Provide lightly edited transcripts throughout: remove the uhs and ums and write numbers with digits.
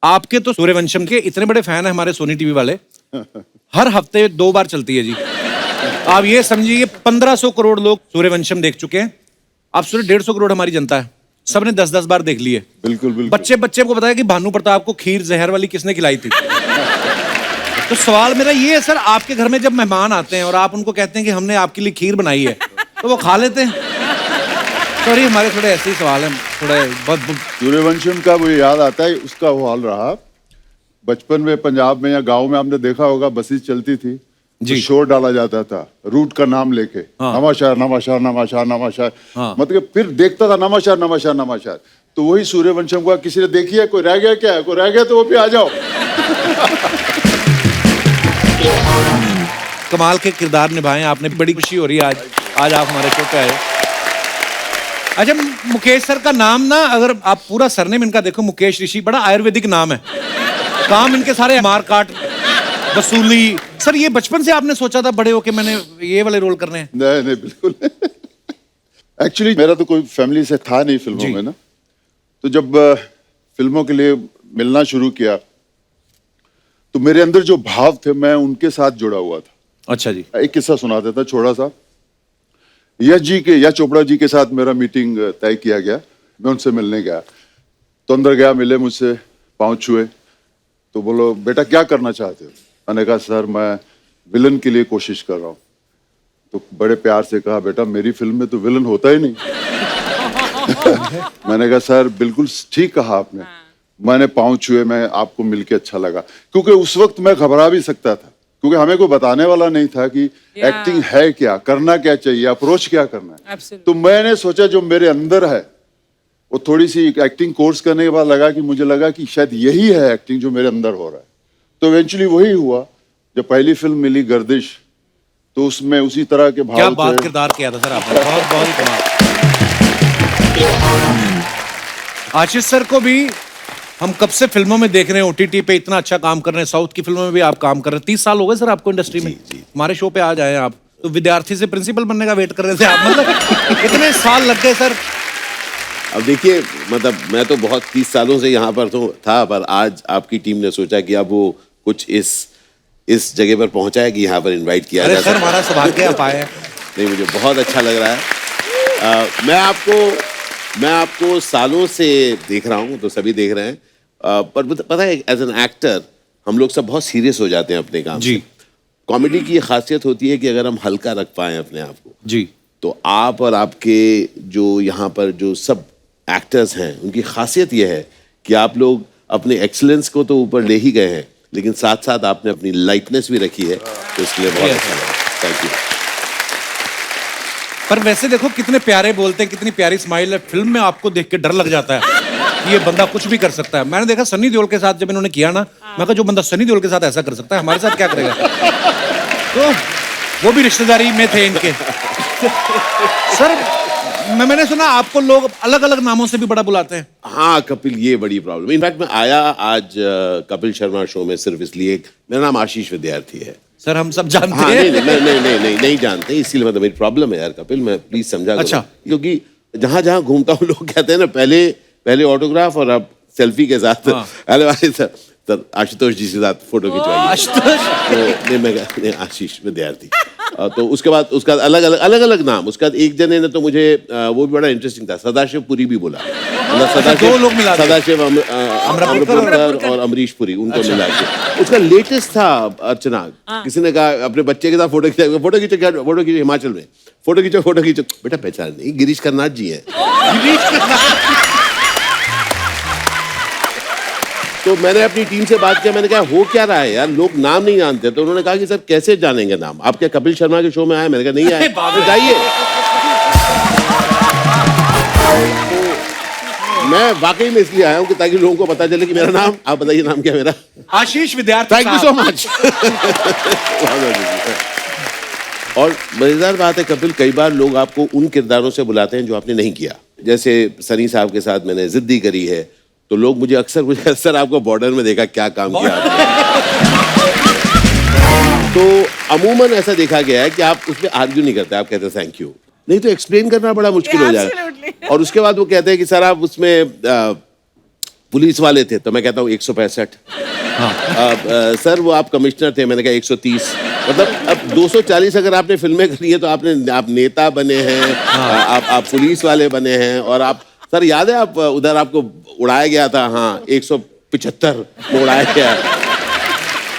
आपके तो सूर्यवंशम के इतने बड़े फैन है हमारे सोनी टीवी वाले, हर हफ्ते 2 बार चलती है जी। आप ये समझिए 1500 करोड़ लोग सूर्यवंशम देख चुके हैं। आप सोचिए 150 करोड़ हमारी जनता है, सबने 10-10 बार देख ली है। बिल्कुल बिल्कुल। बच्चे बच्चे को बताया कि भानु प्रताप को खीर जहर वाली किसने खिलाई थी। तो सवाल मेरा ये है सर, आपके घर में जब मेहमान आते हैं और आप उनको कहते हैं कि हमने आपके लिए खीर बनाई है, तो वो खा लेते हैं? सॉरी, हमारे थोड़े ऐसे ही सवाल हैं, थोड़े बहुत। सूर्यवंशम का वो याद आता है, उसका वो हाल रहा बचपन में। पंजाब में या गांव में आपने देखा होगा, बसेस चलती थी जी, तो शोर डाला जाता था रूट का नाम लेके। हाँ। नवाशहर नवाशहर नवाशहर नवाशहर। हाँ। मतलब फिर देखता था नवाशहर नवाशहर नवाशहर। तो वही सूर्यवंशम का किसी ने देखी है, कोई रह गया क्या है, कोई रह गया तो वो भी आ जाओ। कमाल के किरदार निभाए आपने, बड़ी खुशी हो रही है आज आप हमारे शो पे आए। अच्छा, मुकेश सर का नाम ना, अगर आप पूरा सरनेम इनका देखो, मुकेश ऋषि, बड़ा आयुर्वेदिक नाम है। काम इनके सारे मार काट, वसूली। सर ये बचपन से आपने सोचा था बड़े होके मैंने ये वाले रोल करने हैं? नहीं नहीं, बिल्कुल। एक्चुअली मेरा तो कोई फैमिली से था नहीं फिल्मों में ना, तो जब फिल्मों के लिए मिलना शुरू किया तो मेरे अंदर जो भाव थे मैं उनके साथ जुड़ा हुआ था। अच्छा जी। एक किस्सा सुनाता था छोटा सा। यश चोपड़ा जी के साथ मेरा मीटिंग तय किया गया, मैं उनसे मिलने गया। तो अंदर गया, मिले मुझसे, पाँव छुए, तो बोलो बेटा क्या करना चाहते हो? मैंने कहा सर मैं विलन के लिए कोशिश कर रहा हूँ। तो बड़े प्यार से कहा बेटा मेरी फिल्म में तो विलन होता ही नहीं। मैंने कहा सर बिल्कुल ठीक कहा आपने। मैंने पाँव छुए, मैं आपको मिलके अच्छा लगा, क्योंकि उस वक्त मैं घबरा भी सकता था, क्योंकि हमें कोई बताने वाला नहीं था कि एक्टिंग है क्या, करना क्या चाहिए, अप्रोच क्या करना है। तो मैंने सोचा जो मेरे अंदर है वो थोड़ी सी एक्टिंग कोर्स करने के बाद लगा कि मुझे लगा कि शायद यही है एक्टिंग जो मेरे अंदर हो रहा है। तो इवेंचुअली वही हुआ। जब पहली फिल्म मिली गर्दिश, तो उसमें उसी तरह के भाव। क्या बात किरदार किया था सर आपने, बहुत बहुत ही कमाल। आशीष सर को भी हम कब से फिल्मों में देख रहे हैं, ओटीटी पे इतना अच्छा काम कर रहे हैं, साउथ की फिल्मों में भी आप काम कर रहे हैं। 30 साल हो गए सर आपको इंडस्ट्री में। हमारे शो पे आ जाए आप, तो विद्यार्थी से प्रिंसिपल बनने का वेट कर रहे थे आप, मतलब इतने साल लग गए सर। अब देखिए, मतलब मैं तो बहुत 30 सालों से यहाँ पर तो था, पर आज आपकी टीम ने सोचा कि अब वो कुछ इस जगह पर पहुंचा है कि यहाँ पर इनवाइट किया जाए। सर हमारा सौभाग्य आप आए हैं। नहीं, मुझे बहुत अच्छा लग रहा है। मैं आपको सालों से देख रहा हूँ, तो सभी देख रहे हैं, पर पता है एज एन एक्टर हम लोग सब बहुत सीरियस हो जाते हैं अपने काम जी। कॉमेडी की ये खासियत होती है कि अगर हम हल्का रख पाएं अपने आप को जी, तो आप और आपके जो यहाँ पर जो सब एक्टर्स हैं उनकी खासियत यह है कि आप लोग अपने एक्सीलेंस को तो ऊपर ले ही गए हैं, लेकिन साथ साथ आपने अपनी लाइटनेस भी रखी है, तो इसके लिए बहुत अच्छा लगा। Thank you. पर वैसे देखो कितने प्यारे बोलते हैं, कितनी प्यारी स्माइल है। फिल्म में आपको देख के डर लग जाता है कि ये बंदा कुछ भी कर सकता है। मैंने देखा सनी देओल के साथ जब इन्होंने किया ना, मैं कहा जो बंदा सनी देओल के साथ ऐसा कर सकता है हमारे साथ क्या करेगा। तो वो भी रिश्तेदारी में थे इनके। सर मैंने सुना आपको लोग अलग अलग नामों से भी बड़ा बुलाते हैं। हाँ कपिल, ये बड़ी प्रॉब्लम। इनफैक्ट मैं आया आज कपिल शर्मा शो में सिर्फ इसलिए, मेरा नाम आशीष विद्यार्थी है। सर हम सब जानते हाँ, हैं। नहीं जानते, इसीलिए मतलब मेरी प्रॉब्लम है यार कपिल, मैं प्लीज समझा। अच्छा। क्योंकि जहां जहां घूमता हूँ लोग कहते हैं ना, पहले ऑटोग्राफ और अब सेल्फी के साथ। अरे भाई सर आशुतोष जी के साथ फोटो खिंचवाइए। तो मैं आशीष विद्यार्थी। तो उसके बाद अलग अलग नाम। उसके बाद एक जने ने तो मुझे वो भी बड़ा इंटरेस्टिंग था, सदाशिव पुरी भी बोला। दो लोग मिला, सदाशिव अमृतपुर और अमरीश पुरी, उनको मिला के। उसका लेटेस्ट था अर्चना, किसी ने कहा अपने बच्चे के साथ फोटो खींचो हिमाचल में, फोटो खींचो। बेटा पहचान नहीं, गिरीश कर्नाड जी है। तो मैंने अपनी टीम से बात किया, मैंने कहा हो क्या रहा है यार, लोग नाम नहीं जानते। तो उन्होंने कहा कि सर कैसे जानेंगे नाम, आप क्या कपिल शर्मा के शो में आए? मैंने कहा नहीं आए। तो जाइए। तो मैं वाकई में इसलिए आया हूँ कि ताकि लोगों को पता चले कि मेरा नाम, आप बताइए नाम क्या मेरा? आशीष विद्यार्थी। Thank you so much. और मजेदार बात है कपिल, कई बार लोग आपको उन किरदारों से बुलाते हैं जो आपने नहीं किया। जैसे सनी साहब के साथ मैंने जिद्दी करी है, तो लोग मुझे अक्सर सर आपको बॉर्डर में देखा, क्या काम किया आपने? तो अमूमन ऐसा देखा गया है कि आप उसमें आर्ग्यू नहीं करते, आप कहते हैं थैंक यू। नहीं तो एक्सप्लेन करना बड़ा मुश्किल हो जाएगा। और उसके बाद वो कहते हैं कि सर आप उसमें पुलिस वाले थे तो मैं कहता हूँ 165। सर वो आप कमिश्नर थे, मैंने कहा 130। मतलब अब 240 अगर आपने फिल्में करी है तो आप नेता बने हैं, आप पुलिस वाले बने हैं, और आप सर याद है आप उधर आपको उड़ाया गया था, हाँ 175 में उड़ाया गया।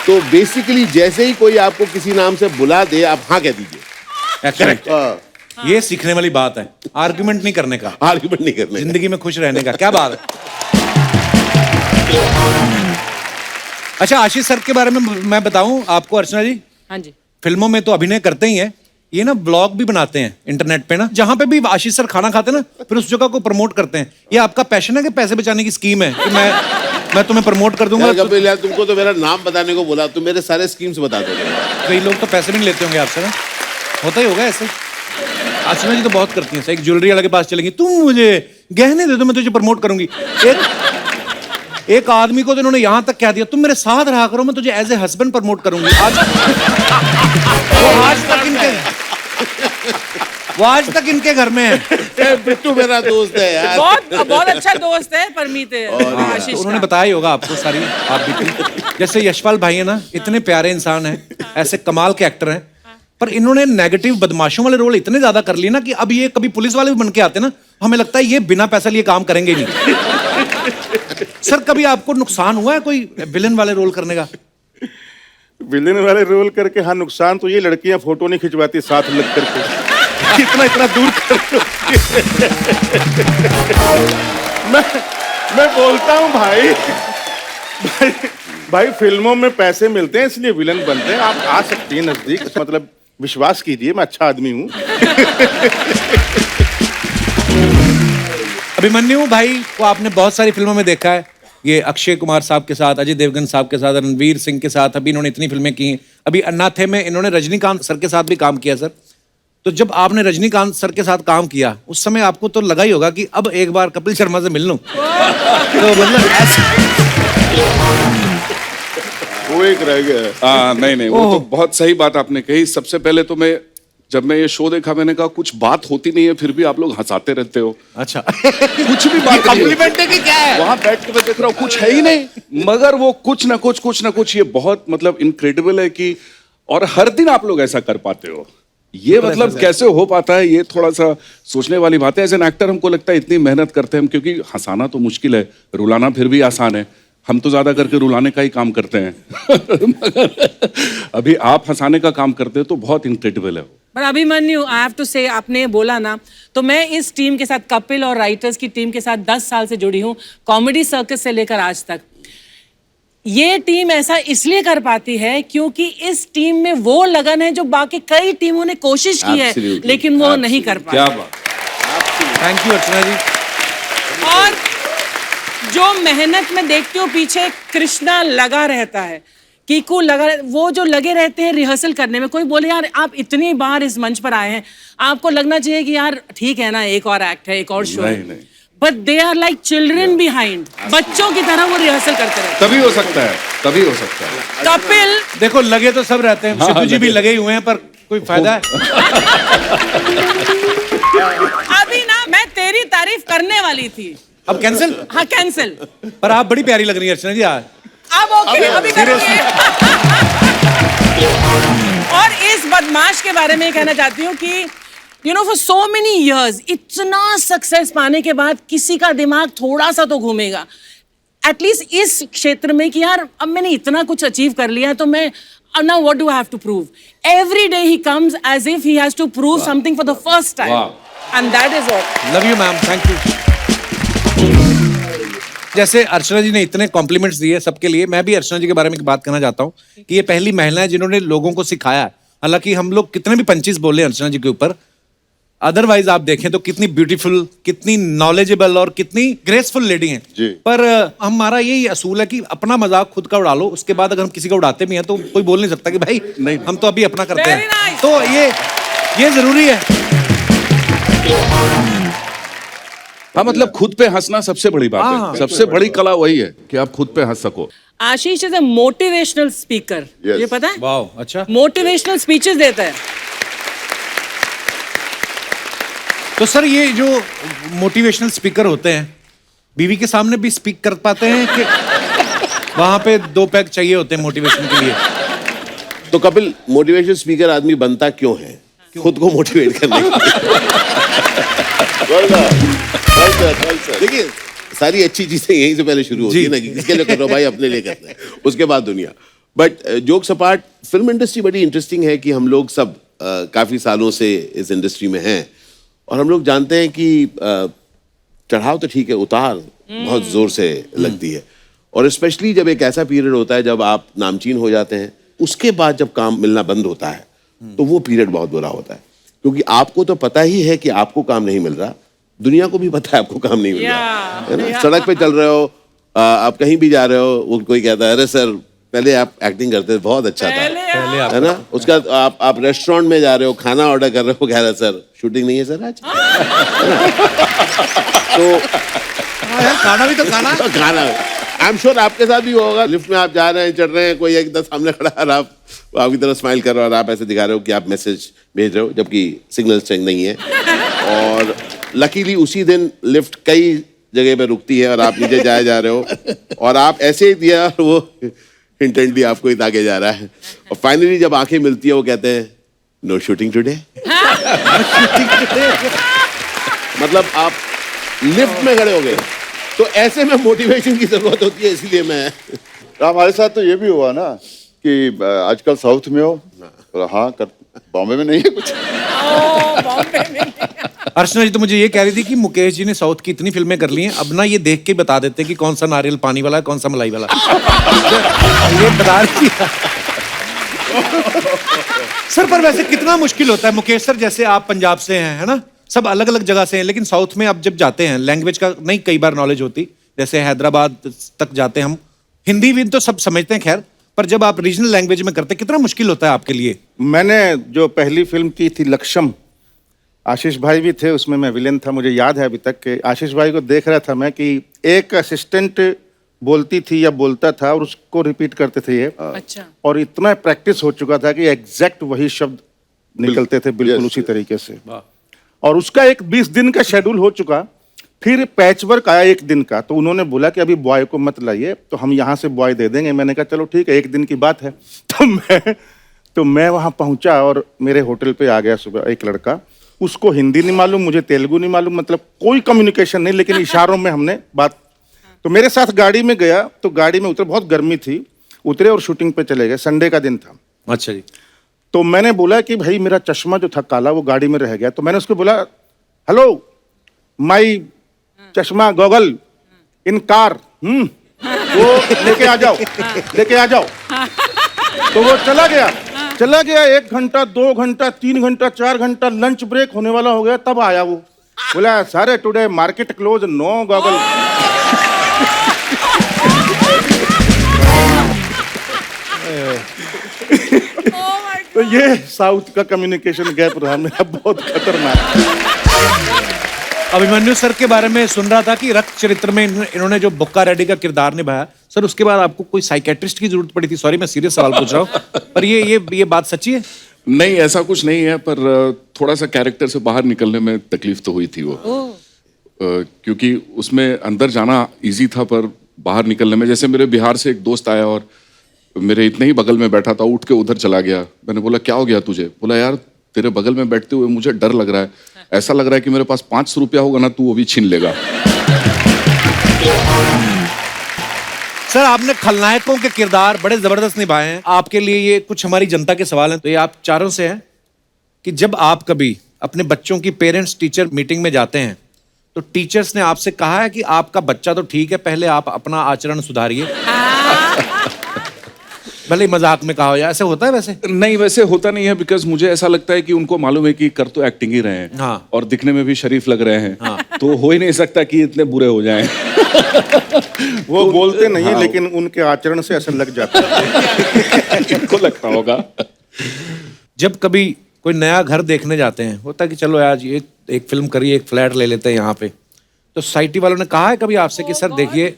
तो बेसिकली जैसे ही कोई आपको किसी नाम से बुला दे आप हाँ कह दीजिए। करेक्ट। ये सीखने वाली बात है, आर्गुमेंट नहीं करने का, आर्गुमेंट नहीं करने का। जिंदगी में खुश रहने का। क्या बात है। अच्छा, आशीष सर के बारे में मैं बताऊं आपको अर्चना जी। हाँ जी। फिल्मों में तो अभिनय करते ही हैं, ये ना ब्लॉग भी बनाते हैं इंटरनेट पे ना, जहां पे भी आशीष सर खाना खाते हैं ना, फिर उस जगह को प्रमोट करते हैं। ये आपका पैशन है कि पैसे बचाने की स्कीम है कि मैं तुम्हें प्रमोट कर दूंगा? कपिल यार तुमको तो मेरा नाम बताने को बोला, तुम मेरे सारे स्कीम्स बता दोगे। कई लोग तो पैसे भी नहीं लेते होंगे आपसे ना, होता ही होगा ऐसे। अर्चना जी तो बहुत करती हैं, एक ज्वेलरी वाले के पास चलेंगी, तुम मुझे गहने दे दो मैं तुझे प्रमोट करूंगी। एक आदमी को तो इन्होंने यहां तक कह दिया, तुम मेरे साथ रहा करो, मैं तुझे एज ए हस्बैंड प्रमोट करूंगी। वो आज तक इनके घर में है। बिट्टू मेरा दोस्त है यार, बहुत अच्छा दोस्त है परमीत आशीष तो उन्होंने का। बताया ही होगा आपको सारी आप भी। जैसे यशपाल भाई है ना, इतने प्यारे इंसान हैं, ऐसे कमाल के एक्टर हैं, पर इन्होंने नेगेटिव बदमाशों वाले रोल इतने ज्यादा कर लिए ना कि अब ये कभी पुलिस वाले भी बन के आते ना, हमें लगता है ये बिना पैसा लिए काम करेंगे ही नहीं। सर कभी आपको नुकसान हुआ है कोई विलन वाले रोल करने का? विलेन वाले रोल करके हाँ, नुकसान तो ये लड़कियां फोटो नहीं खिंचवाती साथ लग करके, इतना दूर कर। मैं बोलता हूँ भाई फिल्मों में पैसे मिलते हैं इसलिए विलन बनते हैं। आप आ सकती हैं नजदीक, मतलब विश्वास कीजिए मैं अच्छा आदमी हूँ। अभिमन्यु भाई को आपने बहुत सारी फिल्मों में देखा है, ये अक्षय कुमार साहब के साथ, अजय देवगन साहब के साथ, रणवीर सिंह के साथ, अभी इन्होंने इतनी फिल्में की हैं। अभी अन्नाथे में इन्होंने रजनीकांत सर के साथ भी काम किया। सर तो जब आपने रजनीकांत सर के साथ काम किया उस समय आपको तो लगा ही होगा कि अब एक बार कपिल शर्मा से मिल लूं। तो मतलब ऐसा वो एक रह गया है। नहीं वो तो बहुत सही बात आपने कही। सबसे पहले तो जब मैं ये शो देखा मैंने कहा कुछ बात होती नहीं है फिर भी आप लोग हंसाते रहते हो। अच्छा कुछ भी बात कॉम्प्लीमेंट है कि क्या है? वहां बैठ के मैं देख रहा हूँ कुछ है ही नहीं, मगर वो कुछ ना कुछ ये बहुत मतलब इनक्रेडिबल है कि, और हर दिन आप लोग ऐसा कर पाते हो। ये मतलब कैसे हो पाता है, ये थोड़ा सा सोचने वाली बात है। एज एन एक्टर हमको लगता है इतनी मेहनत करते हैं हम, क्योंकि हंसाना तो मुश्किल है, रुलाना फिर भी आसान है। हम तो ज्यादा करके रुलाने का ही काम करते हैं मगर अभी आप हंसाने का काम करते हो तो बहुत इनक्रेडिबल है। पर अभिमन्यु आई हैव टू से, आपने बोला ना, तो मैं इस टीम के साथ, कपिल और राइटर्स की टीम के साथ 10 साल से जुड़ी हूँ, कॉमेडी सर्कस से लेकर आज तक। ये टीम ऐसा इसलिए कर पाती है क्योंकि इस टीम में वो लगन है जो बाकी कई टीमों ने कोशिश की है लेकिन वो नहीं कर पाई। क्या बात। थैंक यू अर्चना जी। और जो मेहनत में देखती हूँ पीछे कृष्णा लगा रहता है, कीकू लगा, वो जो लगे रहते हैं रिहर्सल करने में। कोई बोले यार आप इतनी बार इस मंच पर आए हैं, आपको लगना चाहिए कि यार ठीक है ना, एक और एक्ट है, एक और शो है, but they are like children behind. बच्चों की तरह वो रिहर्सल करते रहते हैं। तभी हो सकता है। कपिल देखो लगे तो सब रहते हैं, सिद्धू जी भी लगे ही हुए हैं, पर कोई फायदा है? अभी ना मैं तेरी तारीफ करने वाली थी, अब कैंसिल? हाँ कैंसिल। पर आप बड़ी प्यारी लग रही है अर्चना जी आज। अब ओके, अभी करेंगे। और इस बदमाश के बारे में कहना चाहती हूँ कि you know for so many years इतना सक्सेस पाने के बाद किसी का दिमाग थोड़ा सा तो घूमेगा एटलीस्ट इस क्षेत्र में कि यार अब मैंने इतना कुछ अचीव कर लिया है तो मैं now what do I have to prove? Every day he comes as if he has to prove something for the first time. And that is what. Love you ma'am, thank you. जैसे अर्चना जी ने इतने compliments दिए सबके लिए, मैं भी अर्चना जी के बारे में एक बात कहना चाहता हूँ कि ये पहली महिला है जिन्होंने लोगों को सिखाया है। हालांकि हम लोग कितने भी पंचीज बोले अर्चना जी के ऊपर, अदरवाइज आप देखें तो कितनी ब्यूटीफुल, कितनी नॉलेजेबल और कितनी ग्रेसफुल लेडी हैं। पर हमारा यही असूल है कि अपना मजाक खुद का उड़ा लो, उसके बाद अगर हम किसी का उड़ाते भी हैं तो कोई बोल नहीं सकता कि भाई नहीं, हम तो अभी अपना करते हैं। nice. तो ये जरूरी है। हाँ मतलब खुद पे हंसना सबसे बड़ी बात है, सबसे बड़ी कला वही है कि आप खुद पे हंस सको। आशीष इज अ मोटिवेशनल स्पीकर, ये पता है? वाह, अच्छा। मोटिवेशनल स्पीचेस देता है। तो सर ये जो मोटिवेशनल स्पीकर होते हैं बीवी के सामने भी स्पीक कर पाते हैं कि वहां पे 2 पैक चाहिए होते हैं मोटिवेशन के लिए? तो कपिल, मोटिवेशन स्पीकर आदमी बनता क्यों है? खुद को मोटिवेट करने के लिए। Well done, well done, well done. देखिए, सारी अच्छी चीजें यहीं से पहले शुरू होती है ना, कि किसके लिए कर रहे हो भाई, अपने लिए करते हैं, उसके बाद दुनिया। But jokes apart, film industry बड़ी इंटरेस्टिंग है कि हम लोग सब काफी सालों से इस इंडस्ट्री में हैं, और हम लोग जानते हैं कि चढ़ाव तो ठीक है, उतार बहुत जोर से लगती है, और स्पेशली जब एक ऐसा पीरियड होता है जब आप नामचीन हो जाते हैं, उसके बाद जब काम मिलना बंद होता है तो वो पीरियड बहुत बुरा होता है, क्योंकि आपको तो पता ही है कि आपको काम नहीं मिल रहा, दुनिया को भी पता है आपको काम नहीं मिल रहा, है ना? सड़क पे चल रहे हो, आप कहीं भी जा रहे हो, वो कोई कहता है अरे सर पहले आप एक्टिंग करते थे, बहुत अच्छा था, है ना? उसका आप रेस्टोरेंट में जा रहे हो, खाना ऑर्डर कर रहे हो, कह रहे सर शूटिंग नहीं है सर आज। तो खाना भी तो खाना आई एम श्योर आपके साथ भी होगा, लिफ्ट में आप जा रहे हैं, चढ़ रहे हैं, कोई एकदम सामने खड़ा है और आप आपकी तरफ स्माइल कर रहे हो और आप ऐसे दिखा रहे हो कि आप मैसेज भेज रहे हो, जबकि सिग्नल स्ट्रेंथ नहीं है, और लकीली उसी दिन लिफ्ट कई जगह पे रुकती है और आप नीचे जाए जा रहे हो, और आप ऐसे ही दिया और वो इंटेंटली आपको ही ताके जा रहा है, और फाइनली जब आंखें मिलती है वो कहते हैं नो शूटिंग टुडे। मतलब आप लिफ्ट में खड़े हो गए, तो ऐसे में मोटिवेशन की जरूरत होती है, इसलिए मैं हमारे साथ तो ये भी हुआ ना कि आजकल साउथ में हो, हाँ कर, बॉम्बे में नहीं है कुछ। अर्चना जी तो मुझे ये कह रही थी कि मुकेश जी ने साउथ की इतनी फिल्में कर ली हैं, अब ना ये देख के बता देते हैं कि कौन सा नारियल पानी वाला है, कौन सा मलाई वाला। ये बता रही थी। सर पर वैसे कितना मुश्किल होता है मुकेश सर, जैसे आप पंजाब से हैं, है ना, सब अलग अलग जगह से हैं, लेकिन साउथ में आप जब जाते हैं लैंग्वेज का नहीं कई बार नॉलेज होती, जैसे हैदराबाद तक जाते हैं हम, हिंदी भी तो सब समझते हैं खैर, पर जब आप रीजनल लैंग्वेज में करते हैं कितना मुश्किल होता है आपके लिए? मैंने जो पहली फिल्म की थी लक्ष्यम, आशीष भाई भी थे उसमें, मैं विलेन था, मुझे याद है अभी तक कि आशीष भाई को देख रहा था मैं कि एक असिस्टेंट बोलती थी या बोलता था और उसको रिपीट करते थे ये, अच्छा, और इतना प्रैक्टिस हो चुका था कि एग्जैक्ट वही शब्द निकलते थे बिल्कुल उसी तरीके से, और उसका एक 20 दिन का शेड्यूल हो चुका। फिर पैचवर्क आया 1 दिन का, तो उन्होंने बोला कि अभी बॉय को मत लाइए, तो हम यहाँ से बॉय दे देंगे। मैंने कहा चलो ठीक है, 1 दिन की बात है। तो मैं वहाँ पहुँचा और मेरे होटल पे आ गया सुबह एक लड़का, उसको हिंदी नहीं मालूम, मुझे तेलुगु नहीं मालूम, मतलब कोई कम्युनिकेशन नहीं, लेकिन इशारों में हमने बात। तो मेरे साथ गाड़ी में गया, तो गाड़ी में उतरे, बहुत गर्मी थी, उतरे और शूटिंग पे चले गए, संडे का दिन था। अच्छा जी। तो मैंने बोला कि भाई मेरा चश्मा जो था काला वो गाड़ी में रह गया, तो मैंने उसको बोला हेलो माई चश्मा गॉगल इन कार, वो लेके आ जाओ, लेके आ जाओ। तो वो चला गया 1 घंटा 2 घंटा 3 घंटा 4 घंटा, लंच ब्रेक होने वाला हो गया, तब आया वो, बोला सारे today market close, no goggle. तो ये साउथ का कम्युनिकेशन गैप रहा मेरा बहुत खतरनाक। अभिमन्यु सर के बारे में सुन रहा था कि रक्त चरित्र में इन्होंने जो बुक्का रेड्डी का किरदार निभाया, सर उसके बाद आपको कोई साइकेट्रिस्ट की जरूरत पड़ी थी? सॉरी मैं सीरियस सवाल पूछ रहा हूँ, पर ये बात सच्ची है? नहीं, ऐसा कुछ नहीं है, पर थोड़ा सा कैरेक्टर से बाहर निकलने में तकलीफ तो हुई थी वो, क्योंकि उसमें अंदर जाना इजी था, पर बाहर निकलने में, जैसे मेरे बिहार से एक दोस्त आया और मेरे इतने ही बगल में बैठा था, उठ के उधर चला गया। मैंने बोला क्या हो गया तुझे? बोला यार तेरे बगल में बैठते हुए मुझे डर लग रहा है, ऐसा लग रहा है कि मेरे पास 500 रुपया होगा ना, तू वो भी छीन लेगा। सर आपने खलनायकों के किरदार बड़े जबरदस्त निभाए हैं, आपके लिए ये कुछ हमारी जनता के सवाल हैं, तो ये आप चारों से है कि जब आप कभी अपने बच्चों की पेरेंट्स टीचर मीटिंग में जाते हैं, तो टीचर्स ने आपसे कहा है कि आपका बच्चा तो ठीक है, पहले आप अपना आचरण सुधारिए? भले मजाक में कहा हो, या ऐसे होता है? वैसे नहीं, वैसे होता नहीं है, बिकॉज मुझे ऐसा लगता है कि उनको मालूम है कि कर तो एक्टिंग ही रहे हैं, हाँ, और दिखने में भी शरीफ लग रहे हैं, तो हो ही नहीं सकता कि इतने बुरे हो जाएं। वो बोलते नहीं है, लेकिन उनके आचरण से असर लग जाता है। इनको लगता होगा। जब कभी कोई नया घर देखने जाते हैं, होता है कि चलो आज ये एक फिल्म करिए, एक फ्लैट ले लेते हैं यहाँ पे, तो सोसाइटी वालों ने कहा है कभी आपसे कि सर देखिए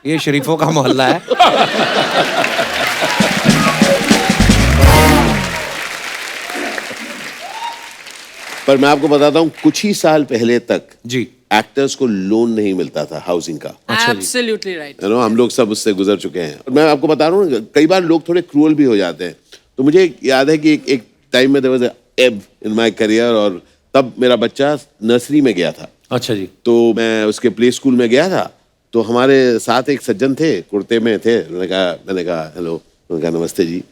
ये शरीफों का मोहल्ला है? पर मैं आपको बताता हूँ, कुछ ही साल पहले तक जी एक्टर्स को लोन नहीं मिलता था हाउसिंग का। Absolutely right. हम लोग सब उससे गुजर चुके हैं। और मैं आपको बता रहा हूँ कई बार लोग थोड़े क्रूअल भी हो जाते हैं। तो मुझे याद है कि एक टाइम में देयर वाज अ एब इन माय करियर, और तब मेरा बच्चा नर्सरी में गया था। अच्छा जी। तो मैं उसके प्ले स्कूल में गया था, तो हमारे साथ एक सज्जन थे, कुर्ते में थे। मैंने कहा हेलो, उन्होंने कहा नमस्ते जी।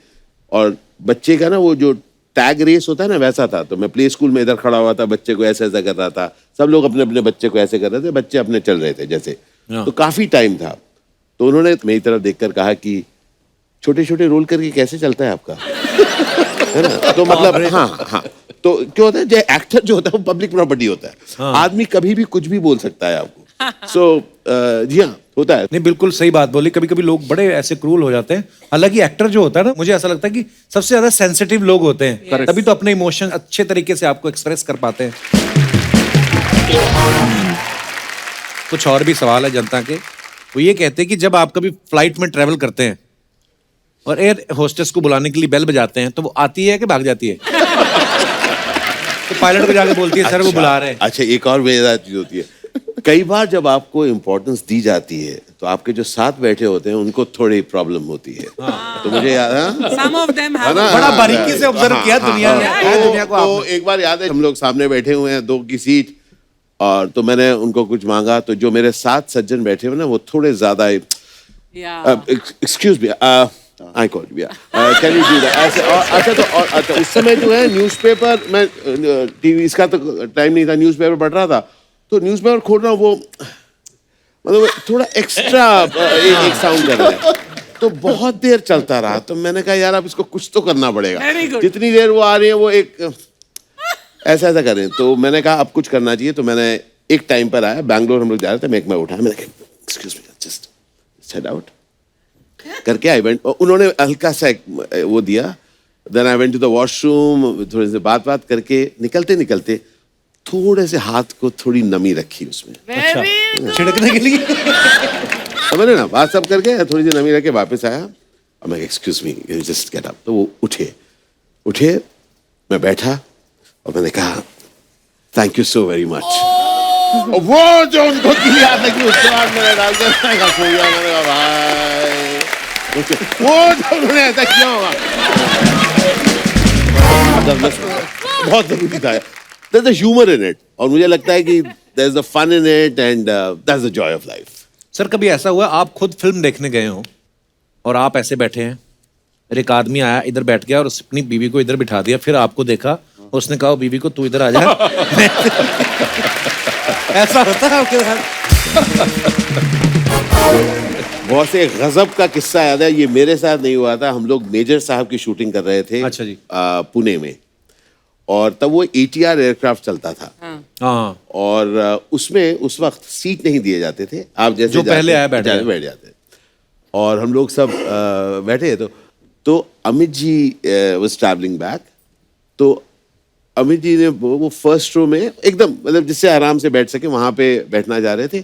और बच्चे का ना वो जो टैग रेस होता है ना, वैसा था। तो मैं प्ले स्कूल में इधर खड़ा हुआ था, बच्चे को ऐसे ऐसा कर रहा था, सब लोग अपने अपने बच्चे को ऐसे कर रहे थे, बच्चे अपने चल रहे थे जैसे। तो काफी टाइम था। तो उन्होंने मेरी तरफ देखकर कहा कि छोटे छोटे रोल करके कैसे चलता है आपका, है ना। तो मतलब हाँ, तो क्या होता है, जो एक्टर जो होता है वो पब्लिक प्रॉपर्टी होता है। आदमी कभी भी कुछ भी बोल सकता है आपको। सो जी हाँ, होता है। नहीं, बिल्कुल सही बात बोली। कभी कभी लोग बड़े ऐसे क्रूल हो जाते हैं। हालांकि एक्टर जो होता है ना, मुझे ऐसा लगता है कि सबसे ज्यादा सेंसिटिव लोग होते हैं, तभी तो अपने इमोशन अच्छे तरीके से आपको एक्सप्रेस कर पाते हैं। कुछ और भी सवाल है जनता के। वो ये कहते हैं कि जब आप कभी फ्लाइट में ट्रेवल करते हैं और एयर होस्टेस को बुलाने के लिए बेल बजाते हैं, तो वो आती है कि भाग जाती है? तो पायलट को जाके बोलती है सर वो बुला रहे हैं। अच्छा, एक और मजेदार चीज होती है। कई बार जब आपको इम्पोर्टेंस दी जाती है तो आपके जो साथ बैठे होते हैं उनको थोड़ी प्रॉब्लम होती है। तो मुझे याद है, Some of them have बड़ा बारीकी से ऑब्जर्व किया दुनिया ने। दुनिया को तो आपने। एक बार याद है, हम लोग सामने बैठे हुए हैं 2 की सीट, और तो मैंने उनको कुछ मांगा, तो जो मेरे साथ सज्जन बैठे हुए ना वो थोड़े ज्यादा excuse me, I call you, can you do that ऐसे। और अच्छा, तो और अच्छा, उस समय जो है न्यूज़पेपर, मैं टीवी इसका तो टाइम नहीं था, न्यूज़पेपर पढ़ रहा था। तो न्यूज़पेपर खोल रहा हूँ, वो मतलब थोड़ा एक्स्ट्रा एक साउंड कर रहा है। तो बहुत देर चलता रहा। तो मैंने कहा यार अब इसको कुछ तो करना पड़ेगा। Very good. जितनी देर वो आ रही है वो एक ऐसा ऐसा कर रहे हैं। तो मैंने कहा अब कुछ करना चाहिए। तो मैंने एक टाइम पर आया, बैंगलोर हम लोग जा रहे थे, मैं उठाया, मैंने कहा excuse me, just head out करके आई वेंट। उन्होंने हल्का सा वो दिया। Then I went to the washroom, थोड़ी सी बात करके निकलते निकलते थोड़े से हाथ को थोड़ी नमी रखी उसमें, छिड़कने के लिए। समझ ना, बात सब करके थोड़ी सी नमी रख के वापस आया। और मैं excuse me, just get up. तो वो उठे, मैं बैठा और मैंने कहा thank you so very much. वो जो उनको किया था कि उसके बाद मैंने डाल दिया, मैंने कहा भाई, वो जो उन्होंने ऐसा किया होगा बहुत जरूरी था। There's a humor in it, और मुझे लगता है कि there's a fun in it, and that's the joy of life. Sir कभी ऐसा हुआ आप खुद फिल्म देखने गए हो और आप ऐसे बैठे हैं, फिर एक आदमी आया इधर बैठ गया और उसने अपनी बीवी को इधर बिठा दिया, फिर आपको देखा, उसने कहा बीवी को तू इधर आ जा। ऐसा होता है आपके साथ? बहुत से गजब का किस्सा याद है, ये मेरे साथ नहीं हुआ था। हम लोग मेजर साहब की शूटिंग कर रहे थे। अच्छा जी। पुणे में, और तब वो ATR एयरक्राफ्ट चलता था। हाँ। और उसमें उस वक्त सीट नहीं दिए जाते थे, आप जैसे जो पहले आया बैठ जाते। और हम लोग सब बैठे, तो Amit ji was travelling back. तो अमित जी ने वो फर्स्ट रो में एकदम मतलब जिससे आराम से बैठ सके वहां पे बैठना जा रहे थे।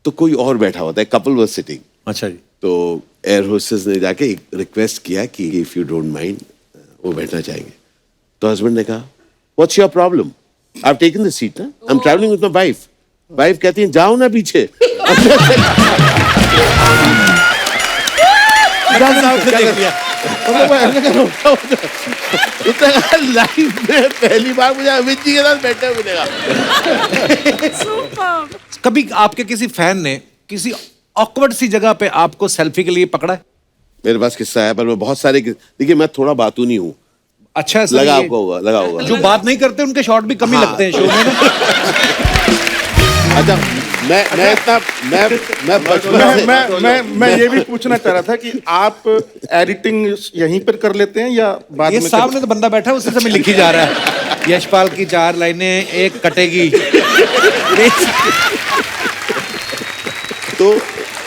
तो कोई और बैठा होता है, कपल वाज सिटिंग। अच्छा जी। तो एयर होस्टेस ने जाके एक रिक्वेस्ट किया कि इफ यू डोंट माइंड वो बैठना चाहेंगे। तो हस्बैंड ने कहा what's your problem, I have taken the seat ना, I am travelling with my wife. Wife कहती है जाओ ना पीछे। लाइफ में पहली बार मुझे अमित जी के साथ बैठे मिलेगा। कभी आपके किसी फैन ने किसी ऑकवर्ड सी जगह पे आपको सेल्फी के लिए पकड़ा है? मेरे पास किस्सा है, पर मैं बहुत सारे, देखिए मैं थोड़ा बातूनी हूँ। अच्छा, लगा होगा जो बात नहीं करते उनके शॉट भी कम ही लगते हैं शो में ना। अच्छा, मैं इतना बचपन से मैं ये भी पूछना चाह रहा था कि आप एडिटिंग यहीं पर कर लेते हैं या बाद ये में? सामने तो बंदा बैठा है, उसी समय लिखी जा रहा है यशपाल की 4 लाइनें एक कटेगी। तो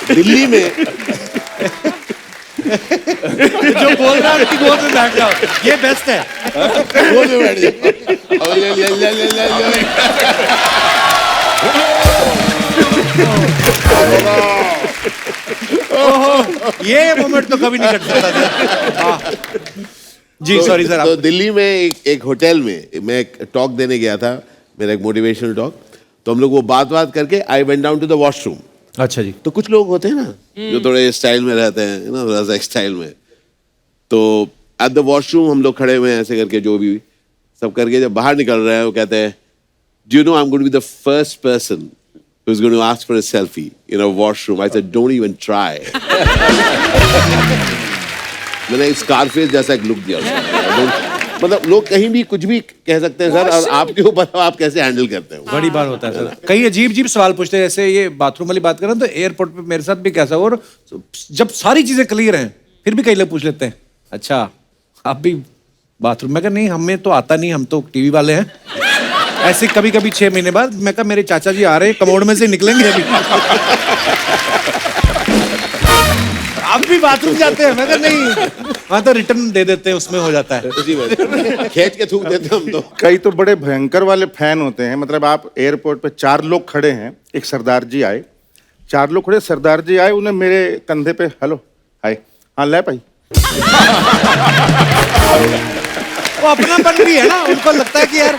दिल्ली में जो बोल रहा है उसकी गोद में बैठ जाओ, ये बेस्ट है। गोद में बैठ जाओ। ये मोमेंट तो कभी नहीं कट सकता था। जी सॉरी सर। तो दिल्ली में एक होटल में मैं एक टॉक देने गया था, मेरा एक मोटिवेशनल टॉक। तो हम लोग वो बात करके I went down to the washroom. अच्छा जी। तो कुछ लोग होते हैं ना जो थोड़े स्टाइल में रहते हैं ना, थोड़ा सा स्टाइल में। तो एट द वॉशरूम हम लोग खड़े हुए हैं ऐसे करके, जो भी सब करके जब बाहर निकल रहे हैं वो कहते हैं, do you know I am going to be the first person who is going to ask for a selfie in a washroom. I said, don't even try. मैंने स्कारफेस जैसा एक लुक दिया उसको। मतलब लोग कहीं भी कुछ भी कह सकते हैं सर, और आपके ऊपर आप कैसे हैंडल करते हैं। बड़ी बात होता है सर, कई अजीब अजीब सवाल पूछते हैं। जैसे ये बाथरूम वाली बात करें तो एयरपोर्ट पे मेरे साथ भी कैसा, और जब सारी चीजें क्लियर हैं फिर भी कई लोग पूछ लेते हैं, अच्छा आप भी बाथरूम? मैं कहा नहीं, हमें तो आता नहीं, हम तो टीवी वाले हैं। ऐसे कभी कभी 6 महीने बाद मैं कहा मेरे चाचा जी आ रहे हैं, कमोड में से निकलेंगे अभी। आप भी बाथरूम जाते हैं? मैं कहा नहीं, हाँ तो रिटर्न दे देते हैं, उसमें हो जाता है। उसी में खींच के थूक देते हैं हम तो। कई तो बड़े भयंकर वाले फैन होते हैं। मतलब आप एयरपोर्ट पे 4 लोग खड़े हैं, एक सरदार जी आए, 4 लोग खड़े, सरदार जी आए, उन्हें मेरे कंधे पे हेलो हाय, हाँ ले भाई। वो अपनापन भी है ना, उनको लगता है कि यार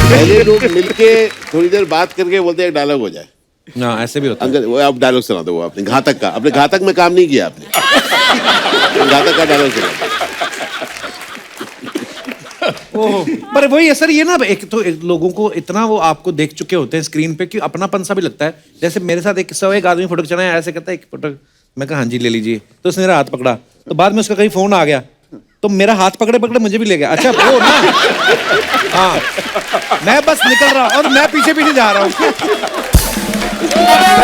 पहले लोग मिलके थोड़ी देर बात करके बोलते हैं डायलॉग हो जाए। ना, ऐसे भी होता है। अंकल वो आप डायलॉग सुना दो, वो आपने घातक का, अपने घातक में काम नहीं किया आपने। घातक का डायलॉग सुना। ओह, पर वही है सर, ये ना एक तो लोगों को इतना वो आपको देख चुके होते हैं स्क्रीन पे कि अपनापन सा भी लगता है। जैसे मेरे साथ एक किस्सा हुआ, एक आदमी फोटो खिंचाना ऐसे कहता है, एक फोटो, मैं कहा हाँ जी ले लीजिए, तो उसने मेरा हाथ पकड़ा, तो बाद में उसका कहीं फोन आ गया तो मेरा हाथ पकड़े पकड़े मुझे भी ले गया। अच्छा वो ना, हाँ मैं बस निकल रहा और मैं पीछे पीछे जा रहा हूँ।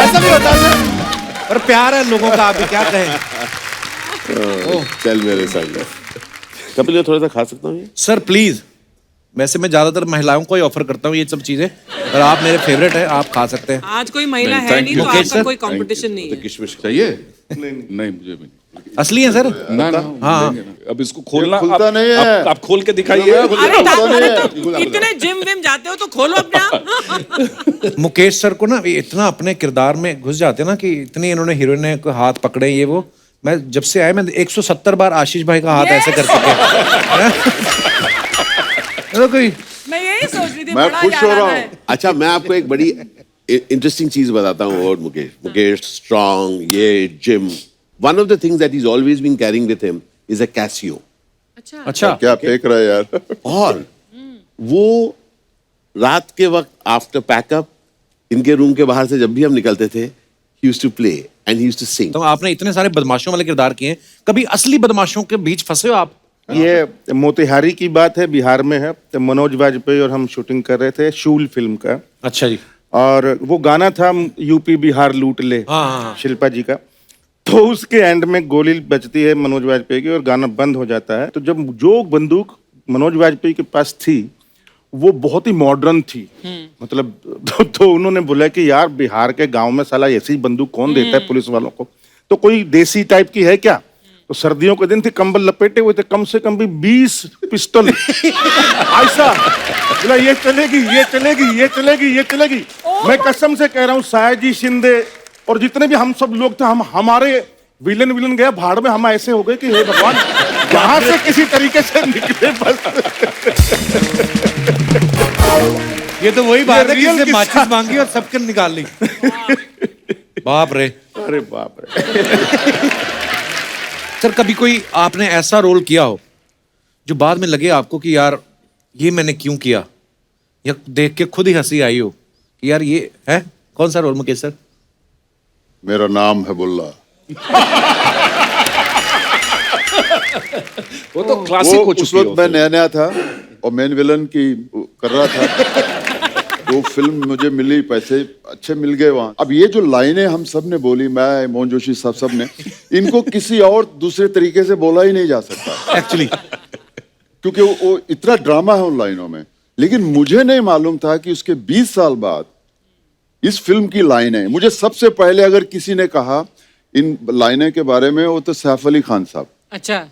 ऐसा भी होता है सर, पर प्यार है लोगों का, आप भी क्या कहें। चल मेरे संग कपिल, ये थोड़ा सा खा सकता हूँ ये? सर प्लीज, वैसे मैं ज्यादातर महिलाओं को ही ऑफर करता हूँ ये सब चीजें, पर आप मेरे फेवरेट हैं, आप खा सकते हैं। आज कोई महिला नहीं, है thank नहीं, you. तो मुकेश आपका सर? कोई कंपटीशन नहीं है। किशमिश चाहिए? नहीं मुझे भी नहीं। असली है सर? ना ना, हाँ। लेंगे ना। अब इसको खोलना, खुलता आप- नहीं है। आप खोल के दिखाइए। अरे तो इतने जिम विम जाते हो तो खोलो अपने आप। मुकेश सर को ना इतना अपने किरदार में घुस जाते हैं ना कि इतनी इन्होंने हीरोइन को हाथ पकड़े, ये वो। मैं जब से आया मैं 170 बार आशीष भाई का हाथ ऐसे कर चुके हैं। तो कोई मैं यही सोच रही थी, मैं बड़ा खुश याद हो आ रहा रहा हूँ। है। अच्छा, मैं आपको एक बड़ी इंटरेस्टिंग चीज बताता हूँ। और मुकेश स्ट्रॉन्ग, ये Jim, one of the things that is always been carrying with him is a Casio. अच्छा क्या फेंक रहा है यार। और वो रात के वक्त आफ्टर पैकअप इनके रूम के बाहर से जब भी हम निकलते थे, he used to play and he used to sing. तो आपने इतने सारे बदमाशों वाले किरदार किए हैं, कभी असली बदमाशों के बीच फंसे हो आप? ये मोतिहारी की बात है, बिहार में है। तो मनोज वाजपेयी और हम शूटिंग कर रहे थे शूल फिल्म का, अच्छा जी। और वो गाना था यूपी बिहार लूट ले, हाँ। शिल्पा जी का। तो उसके एंड में गोली बजती है मनोज वाजपेयी की और गाना बंद हो जाता है। तो जब जो बंदूक मनोज वाजपेयी के पास थी वो बहुत ही मॉडर्न थी, मतलब तो उन्होंने बोला कि यार बिहार के गांव में साला ऐसी बंदूक कौन देता है पुलिस वालों को, तो कोई देसी टाइप की है क्या। तो सर्दियों के दिन थे, कंबल लपेटे हुए थे, कम से कम भी 20 पिस्टल ऐसा बोला, ये चलेगी ये चलेगी ये चलेगी ये चलेगी। मैं कसम से कह रहा हूँ, सायाजी शिंदे और जितने भी हम सब लोग थे, हम हमारे विलन गया भाड़ में, हम ऐसे हो गए कि हे भगवान यहाँ से किसी तरीके से निकले बस। ये तो वही बात है कि रियल इससे किस्सा। माचिस मांगी और सबके निकाल ली। बाप रे। अरे बाप रे। सर कभी कोई आपने ऐसा रोल किया हो जो बाद में लगे आपको कि यार ये मैंने क्यों किया, या देख के खुद ही हंसी आई हो कि यार ये है कौन सा रोल मुकेश सर? मेरा नाम है बुल्ला। वो तो क्लासिक वो हो उस चुकी वक्त मैं नया नया था और मेन विलन की कर रहा था। वो फिल्म मुझे मिली, पैसे अच्छे मिल गए वहां। अब ये जो लाइनें हम सब ने बोली, मैं मोहन जोशी साहब सब ने, इनको किसी और दूसरे तरीके से बोला ही नहीं जा सकता एक्चुअली, क्योंकि वो इतना ड्रामा है उन लाइनों में। लेकिन मुझे नहीं मालूम था कि उसके 20 साल बाद इस फिल्म की लाइनें, मुझे सबसे पहले अगर किसी ने कहा इन लाइनें के बारे में, वो तो सैफ अली खान साहब। अच्छा।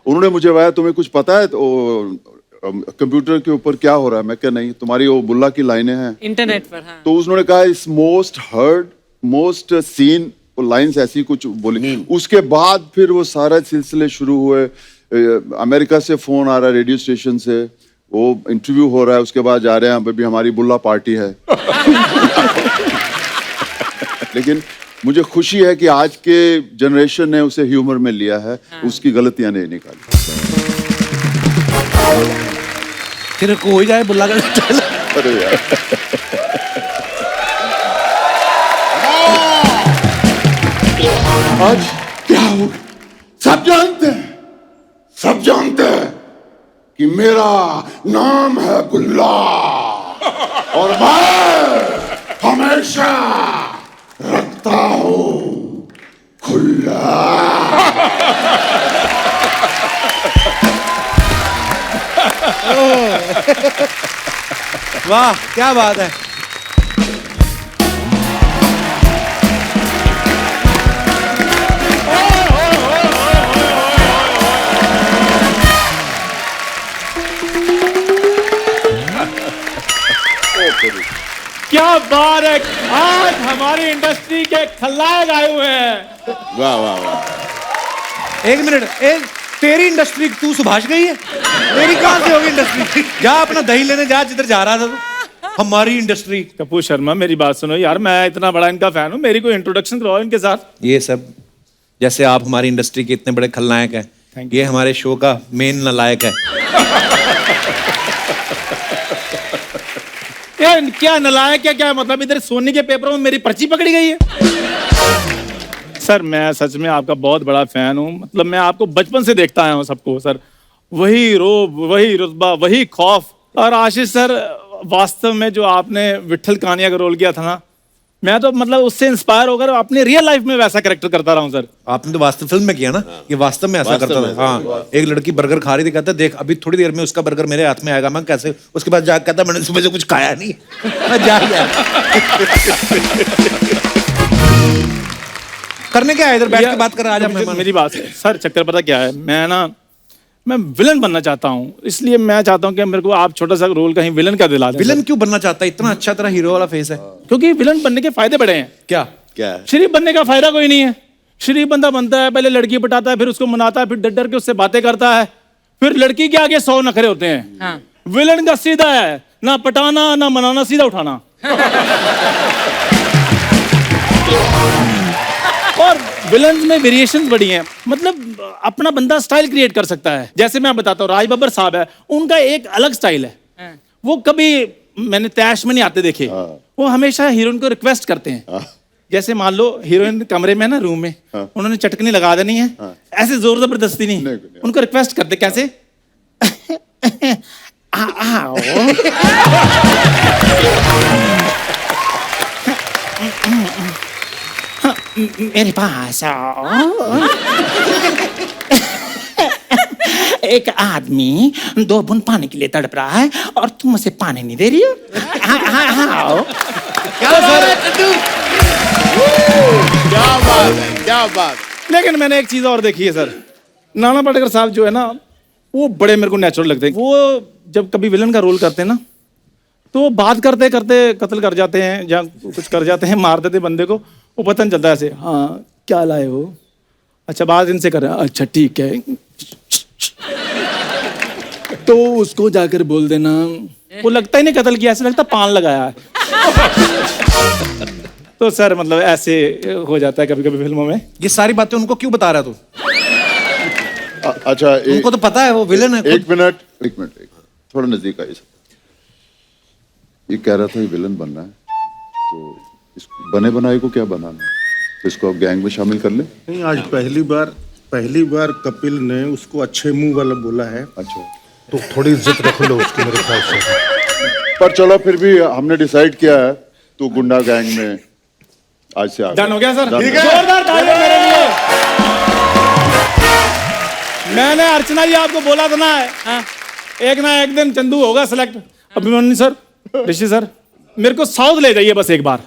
उन्होंने मुझे बताया तुम्हें कुछ पता है तो कंप्यूटर के ऊपर क्या हो रहा है। मैं क्या नहीं, तुम्हारी वो बुल्ला की लाइनें हैं इंटरनेट पर। हाँ। तो उन्होंने कहा इस मोस्ट हर्ड मोस्ट सीन, वो लाइन्स ऐसी कुछ बोली। उसके बाद फिर वो सारा सिलसिले शुरू हुए। अमेरिका से फोन आ रहा है, रेडियो स्टेशन से, वो इंटरव्यू हो रहा है, उसके बाद जा रहे हैं अभी हमारी बुल्ला पार्टी है। लेकिन मुझे खुशी है कि आज के जनरेशन ने उसे ह्यूमर में लिया है, उसकी गलतियां नहीं निकाली। फिर को हो जाए बुल्ला का। अरे यार आज क्या हो, सब जानते हैं कि मेरा नाम है बुल्ला और मैं हमेशा रखता हूं खुला। वाह क्या बात है। क्या बात है, आज हमारी इंडस्ट्री के खलनायक आए हुए हैं। वाह वाह वाह। एक मिनट, तेरी इंडस्ट्री तू सुभाष गई है, मेरी कहां से होगी इंडस्ट्री? जा अपना दही लेने जा जिधर जा रहा था तू। हमारी इंडस्ट्री। कपूर शर्मा मेरी बात सुनो यार, मैं इतना बड़ा इनका फैन हूँ, मेरी कोई इंट्रोडक्शन करवाओ इनके साथ। ये सब जैसे आप हमारी इंडस्ट्री के इतने बड़े खलनायक हैं, ये हमारे शो का मेन नालायक है। क्या नलायक क्या मतलब, इधर सोनी के पेपरों में मेरी पर्ची पकड़ी गई है। सर मैं सच में आपका बहुत बड़ा फैन हूँ, मतलब मैं आपको बचपन से देखता आया हूँ सबको सर, वही रोब, वही रुतबा, वही खौफ। और आशीष सर, वास्तव में जो आपने विट्ठल कानिया का रोल किया था ना, मैं तो मतलब उससे इंस्पायर होकर अपने रियल लाइफ में वैसा कैरेक्टर करता रहा हूँ सर। आपने तो वास्तव फिल्म में किया ना, ये वास्तव में ऐसा करता था। हाँ, एक लड़की बर्गर खा रही थी, कहता देख अभी थोड़ी देर में उसका बर्गर मेरे हाथ में आएगा। मैं कैसे, उसके बाद जाकर कहता मैंने सुबह से कुछ खाया नहीं। मैं जा गया। करने क्या है इधर बैठ के बात कर रहा है? आज मेरी बात है सर, चक्कर पता क्या है, मैं विलन बनना चाहता हूँ, इसलिए मैं चाहता हूँ कि मेरे को आप छोटा सा रोल कहीं विलन का दिला दें। विलन क्यों बनना चाहता है? इतना अच्छा तेरा हीरो वाला फेस है। क्योंकि विलन बनने के फायदे बड़े हैं। क्या क्या है? शरीफ बनने का फायदा कोई नहीं है। शरीफ बंदा बनता है, पहले लड़की पटाता है, फिर उसको मनाता है, फिर डर डर के उससे बातें करता है, फिर लड़की के आगे 100 नखरे होते हैं। हाँ। विलन का सीधा है, ना पटाना ना मनाना, सीधा उठाना। और विलन में वेरिएशंस बड़ी हैं, मतलब अपना बंदा स्टाइल क्रिएट कर सकता है। जैसे मैं बताता हूँ, राज बब्बर साहब है, उनका एक अलग स्टाइल है। वो कभी मैंने तैश में नहीं आते देखे, वो हमेशा हीरोइन को रिक्वेस्ट करते हैं। जैसे मान लो हीरोइन कमरे में ना, रूम में, उन्होंने चटकनी लगा देनी है, ऐसे जोर जबरदस्ती नहीं, उनको रिक्वेस्ट करते। कैसे? आओ मेरे पास आओ। एक आदमी 2 बूंद पानी के लिए तड़प रहा है और तुम उसे पानी नहीं दे रही हो। आओ। क्या बात है, क्या बात। लेकिन मैंने एक चीज और देखी है सर, नाना पाटेकर साहब जो है ना, वो बड़े मेरे को नेचुरल लगते हैं। वो जब कभी विलन का रोल करते हैं ना, तो वो बात करते करते कत्ल कर जाते हैं या कुछ कर जाते हैं, मार देते बंदे को, वो पता नहीं चलता ऐसे। हाँ क्या लाए हो? अच्छा बात इनसे कर रहे हैं, अच्छा ठीक है। तो उसको जाकर बोल देना, वो लगता ही नहीं कत्ल किया, ऐसे लगता पान लगाया है। तो सर मतलब ऐसे हो जाता है कभी कभी फिल्मों में। ये सारी बातें उनको क्यों बता रहा तू? अच्छा उनको तो पता है वो विलन है। एक मिनट थोड़ा नजदीक आइए। ये कह रहा था ये विलन बनना है, तो इस बने बनाए को क्या बनाना है, तो इसको आप गैंग में शामिल कर ले। नहीं, आज पहली बार कपिल ने उसको अच्छे मुंह वाला बोला है। अच्छा, तो थोड़ी इज्जत रख लो उसकी मेरे ख्याल से। पर चलो फिर भी हमने डिसाइड किया है, तो गुंडा गैंग में आज से आ डन हो गया सर। Done। ठीक है, जोरदार तालियां मेरे लिए। मैंने अर्चना जी आपको बोला था ना, एक ना एक दिन चंदू होगा सिलेक्ट। अभिमन्यु सर, ऋषि सर, मेरे को साउथ ले जाइए बस एक बार।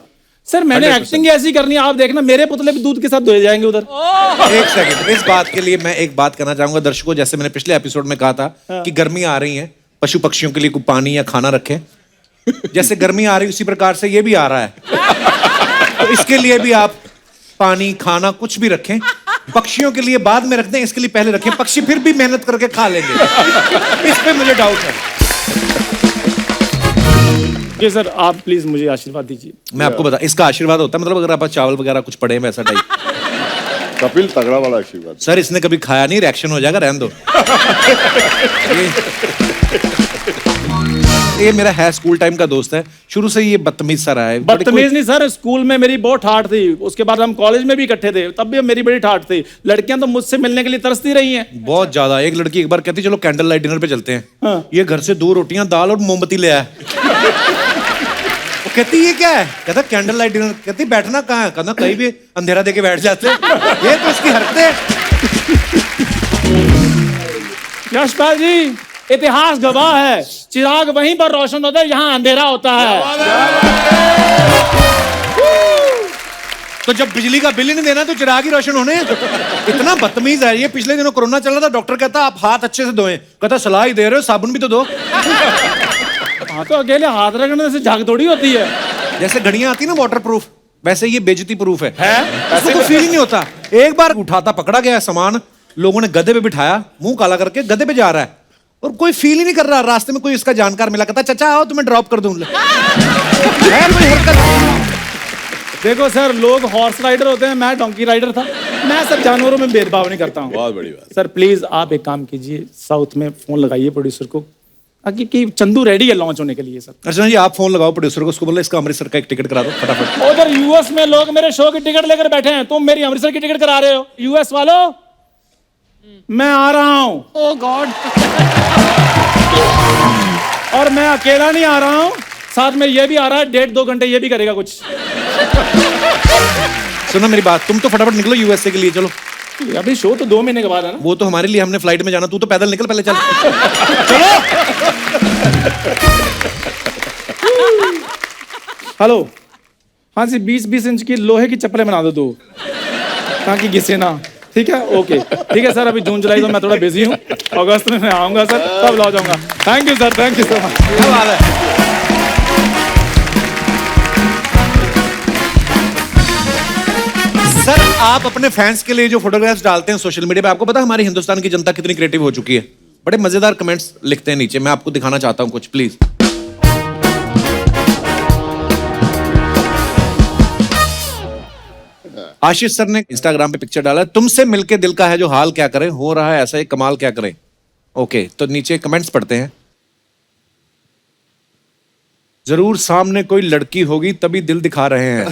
सर मैंने एक्टिंग ऐसी करनी है, आप देखना मेरे पुतले भी दूध के साथ धोए जाएंगे उधर। एक सेकंड, इस बात के लिए मैं एक बात करना चाहूंगा दर्शकों। जैसे मैंने पिछले एपिसोड में कहा था कि गर्मी आ रही है, पशु पक्षियों के लिए कुछ पानी या खाना रखें। जैसे गर्मी आ रही उसी प्रकार से ये भी आ रहा है, तो इसके लिए भी आप पानी खाना कुछ भी रखें। पक्षियों के लिए बाद में रख दें, इसके लिए पहले रखें, पक्षी फिर भी मेहनत करके खा लेंगे। इस पे मुझे डाउट है। ओके सर, आप प्लीज मुझे आशीर्वाद दीजिए। मैं आपको बता, इसका आशीर्वाद होता है मतलब अगर आप चावल वगैरह कुछ पड़े हैं वैसा टाइप। कपिल तगड़ा वाला आशीर्वाद। सर इसने कभी खाया नहीं, रिएक्शन हो जाएगा, रहने दो। ये मेरा है स्कूल टाइम का दोस्त है, शुरू से ये बदतमीज सा रहा है। बदतमीज नहीं सर, स्कूल में मेरी बहुत ठाठ थी, उसके बाद हम कॉलेज में भी इकट्ठे थे, तब भी मेरी बड़ी ठाठ थी। लड़कियां तो मुझसे मिलने के लिए तरसती रही हैं। बहुत ज्यादा। एक लड़की एक बार कहती चलो कैंडल लाइट डिनर पे चलते हैं। हाँ। ये घर से 2 रोटियां, दाल और मोमबत्ती ले आया। वो कहती ये क्या है? कहता कैंडल लाइट डिनर। कहती बैठना कहाँ है? कहना कहीं भी अंधेरा देके बैठ जाते। ये तो इसकी हरकतें। यशपाल जी, इतिहास गवाह है, चिराग वहीं पर रोशन होता है जहां अंधेरा होता है। तो जब बिजली का बिल ही नहीं देना तो चिराग ही रोशन होने। इतना बदतमीज है ये। पिछले दिनों कोरोना चल रहा था, डॉक्टर कहता आप हाथ अच्छे से धोएं। कहता सलाह ही दे रहे हो, साबुन भी तो दो। हाँ, तो अकेले हाथ रखने से झाग थोड़ी होती है। जैसे घड़ियां आती ना वाटर प्रूफ, वैसे ये बेइज्जती प्रूफ है? ऐसे कोई फील ही नहीं होता। एक बार उठाता पकड़ा गया सामान, लोगों ने गधे पे बिठाया, मुंह काला करके गधे पे जा रहा है और कोई फील ही नहीं कर रहा। रास्ते में कोई इसका जानकार मिला, कहता चाचा आओ तुम्हें ड्रॉप कर दूं। है कोई हरकत? देखो सर, लोग हॉर्स राइडर होते हैं, मैं डोंकी राइडर था। मैं सब जानवरों में भेदभाव नहीं करता हूँ। बहुत बड़ी बात। सर प्लीज आप एक काम कीजिए, साउथ में फोन लगाइए प्रोड्यूसर को कि चंदू रेडी है लॉन्च होने के लिए। सर अर्चना जी आप फोन लगाओ प्रोड्यूसर को, उसको बोलो इसका अमृतसर का एक टिकट करा दो फटाफट। उधर यूएस में लोग मेरे शो की टिकट लेकर बैठे हैं, तुम मेरी अमृतसर की टिकट करा रहे हो। यूएस वालों, मैं आ रहा हूं। ओह गॉड। और मैं अकेला नहीं आ रहा हूं, साथ में ये भी आ रहा है, 1.5-2 घंटे ये भी करेगा कुछ। सुनो मेरी बात, तुम तो फटाफट निकलो यूएसए के लिए। चलो अभी शो तो 2 महीने के बाद है ना। वो तो हमारे लिए, हमने फ्लाइट में जाना, तू तो पैदल निकल पहले। चल चलो। हेलो, हाँ जी, 20-20 इंच की लोहे की चप्पलें बना दो 2, ताकि घिसे ना। ठीक है, ओके ठीक है सर। अभी जून जुलाई तो मैं थोड़ा बिजी हूँ, अगस्त में मैं आऊंगा सर, तब ला जाऊंगा। Thank you sir, thank you so much. क्या हाल है? सर आप अपने फैंस के लिए जो फोटोग्राफ्स डालते हैं सोशल मीडिया पे, आपको पता है हमारी हिंदुस्तान की जनता कितनी क्रिएटिव हो चुकी है? बड़े मजेदार कमेंट्स लिखते हैं नीचे, मैं आपको दिखाना चाहता हूं कुछ, प्लीज। आशीष सर ने इंस्टाग्राम पे पिक्चर डाला, तुमसे मिलके दिल का है जो हाल क्या करें, हो रहा है ऐसा ही कमाल क्या करें। ओके, तो नीचे कमेंट्स पढ़ते हैं। जरूर सामने कोई लड़की होगी तभी दिल दिखा रहे हैं।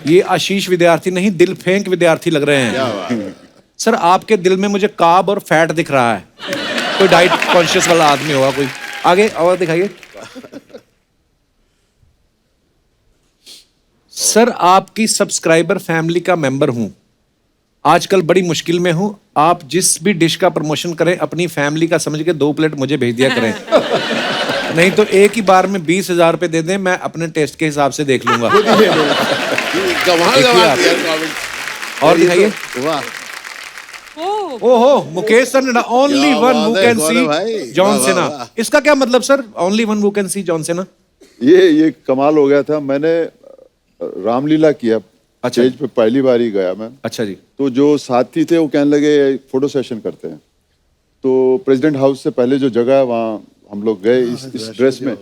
ये आशीष विद्यार्थी नहीं, दिल फेंक विद्यार्थी लग रहे हैं। सर आपके दिल में मुझे कार्ब और फैट दिख रहा है, कोई डाइट कॉन्शियस वाला आदमी होगा कोई। आगे और दिखाइए। सर आपकी सब्सक्राइबर फैमिली का मेंबर हूं, आजकल बड़ी मुश्किल में हूं, आप जिस भी डिश का प्रमोशन करें अपनी फैमिली का समझ के 2 प्लेट मुझे भेज दिया करें, नहीं तो एक ही बार में 20,000 रुपए दे दें, मैं अपने टेस्ट के हिसाब से देख लूंगा। कमाल का बात देखिए यार। और दिखाइए। वाह, ओहो, मुकेश सर ने ओनली क्या वन हु बात है, कैन गौरव भाई। सी जॉन वाह, वाह, सेना। वाह। इसका क्या मतलब sir, only one who can see John सेना? ये कमाल हो गया था। मैंने रामलीला किया, अच्छा। स्टेज पे पहली बार ही गया मैं। अच्छा जी। तो जो साथी थे वो कहने लगे फोटो सेशन करते हैं, तो प्रेसिडेंट हाउस से पहले जो जगह है वहाँ हम लोग गए इस ड्रेस में,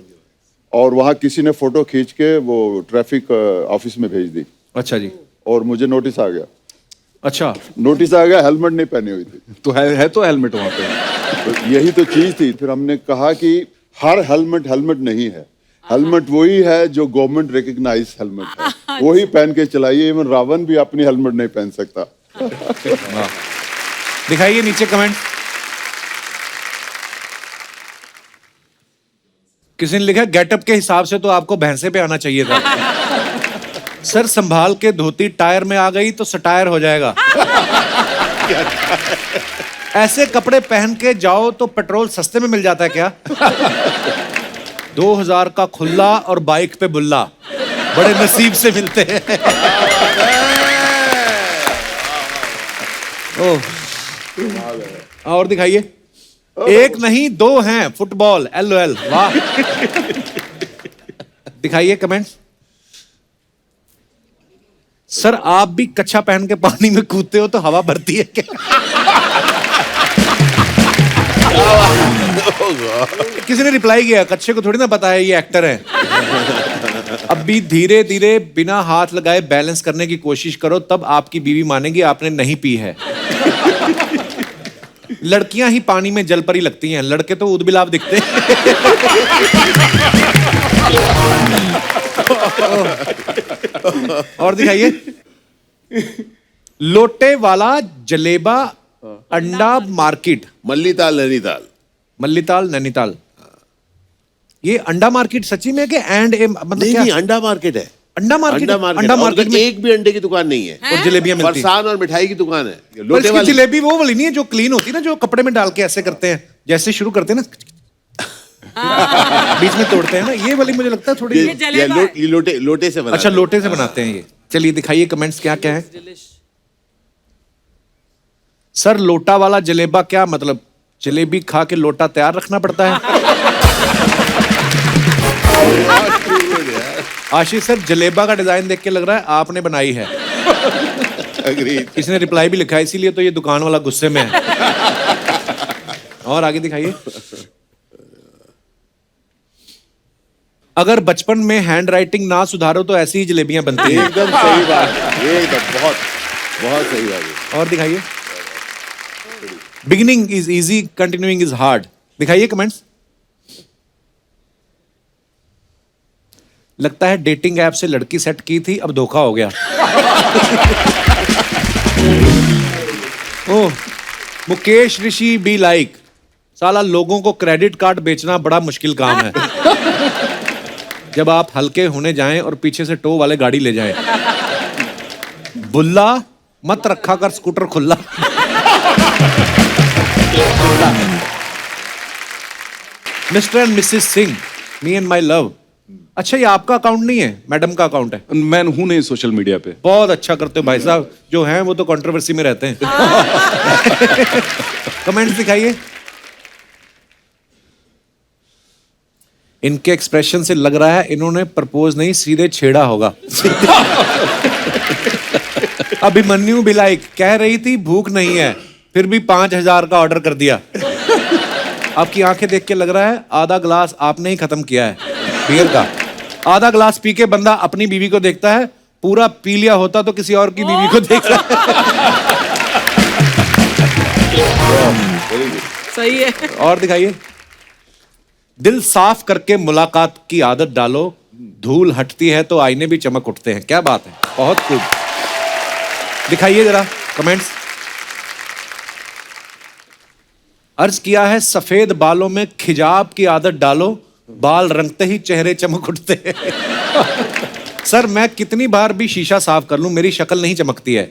और वहाँ किसी ने फोटो खींच के वो ट्रैफिक ऑफिस में भेज दी, अच्छा जी। और मुझे नोटिस आ गया। अच्छा, नोटिस आ गया, हेलमेट नहीं पहनी हुई थी। तो है तो हेलमेट वहां पे। तो यही तो चीज थी। फिर हमने कहा कि हर हेलमेट नहीं है, हेलमेट वही है जो गवर्नमेंट रिकग्नाइज हेलमेट है, वही पहन के चलाइए। इवन रावण भी अपनी हेलमेट नहीं पहन सकता। दिखाइए नीचे कमेंट। किसी ने लिखा गेटअप के हिसाब से तो आपको भैंसे पे आना चाहिए था। सर संभाल के धोती टायर में आ गई तो सटायर हो जाएगा। ऐसे कपड़े पहन के जाओ तो पेट्रोल सस्ते में मिल जाता है क्या? 2000 का खुल्ला और बाइक पे बुल्ला, बड़े नसीब से मिलते हैं। ओह, और दिखाइए। एक नहीं 2 हैं फुटबॉल LOL। वाह। दिखाइए कमेंट्स। सर आप भी कच्छा पहन के पानी में कूदते हो तो हवा भरती है क्या? किसी ने रिप्लाई किया, कच्चे को थोड़ी ना पता है ये एक्टर है। अब भी धीरे धीरे बिना हाथ लगाए बैलेंस करने की कोशिश करो, तब आपकी बीवी मानेगी आपने नहीं पी है। लड़कियां ही पानी में जल परी लगती हैं, लड़के तो ऊद-बिलाव दिखते हैं। और दिखाइए। लोटे वाला जलेबा अंडा मार्केट, मल्लीताल नैनीताल। मल्लीताल नैनीताल। ये अंडा मार्केट सच्ची में कि एंड मतलब नहीं क्या? नहीं, अंडा मार्केट है। अंडा मार्केट, अंडा मार्केट में एक भी अंडे की दुकान नहीं है। और जलेबियां मिलती हैं। फरसान और मिठाई की दुकान है। पर लोटे इसकी वाली जलेबी वो वाली नहीं है जो क्लीन होती है ना, जो कपड़े में डाल के ऐसे करते हैं, जैसे शुरू करते हैं ना, बीच में तोड़ते हैं ना, ये वाली मुझे लगता है थोड़ी। ये लोटे से बना। अच्छा, लोटे से बनाते हैं ये। चलिए दिखाइए कमेंट्स क्या क्या है। सर लोटा वाला जलेबा क्या मतलब? जलेबी खा के लोटा तैयार रखना पड़ता है। आशीष सर, जलेबा का डिजाइन देख के लग रहा है आपने बनाई है। इसने रिप्लाई भी लिखा है, इसीलिए तो ये दुकान वाला गुस्से में है। और आगे दिखाइए। अगर बचपन में हैंड राइटिंग ना सुधारो तो ऐसी ही जलेबियां बनती हैं। एकदम सही बात है, एकदम बहुत बहुत सही बात है। और दिखाइए। Beginning is easy, continuing is hard. दिखाइए कमेंट्स। लगता है डेटिंग ऐप से लड़की सेट की थी, अब धोखा हो गया। ओह, मुकेश ऋषि बी लाइक, साला लोगों को क्रेडिट कार्ड बेचना बड़ा मुश्किल काम है। जब आप हल्के होने जाएं और पीछे से टो वाले गाड़ी ले जाएं। बुल्ला मत रखा कर स्कूटर खुला। Mister and Mrs Singh, me and my love. अच्छा, ये आपका अकाउंट नहीं है, मैडम का अकाउंट है। मैं हूं नहीं सोशल मीडिया पे। बहुत अच्छा करते हो भाई साहब, जो हैं वो तो कंट्रोवर्सी में रहते हैं। कमेंट्स दिखाइए। इनके एक्सप्रेशन से लग रहा है इन्होंने प्रपोज नहीं सीधे छेड़ा होगा। अभिमन्यु बिलाइक कह रही थी भूख नहीं है, फिर भी 5,000 का ऑर्डर कर दिया। आपकी आंखें देख के लग रहा है आधा ग्लास आपने ही खत्म किया है बियर का। आधा ग्लास पी के बंदा अपनी बीवी को देखता है, पूरा पी लिया होता तो किसी और की बीवी को देखता। सही है। और दिखाइए। दिल साफ करके मुलाकात की आदत डालो, धूल हटती है तो आईने भी चमक उठते हैं। क्या बात है, बहुत खूब। दिखाइए जरा कमेंट्स। अर्ज किया है सफेद बालों में खिजाब की आदत डालो, बाल रंगते ही चेहरे चमक उठते हैं। सर मैं कितनी बार भी शीशा साफ कर लूं मेरी शक्ल नहीं चमकती है।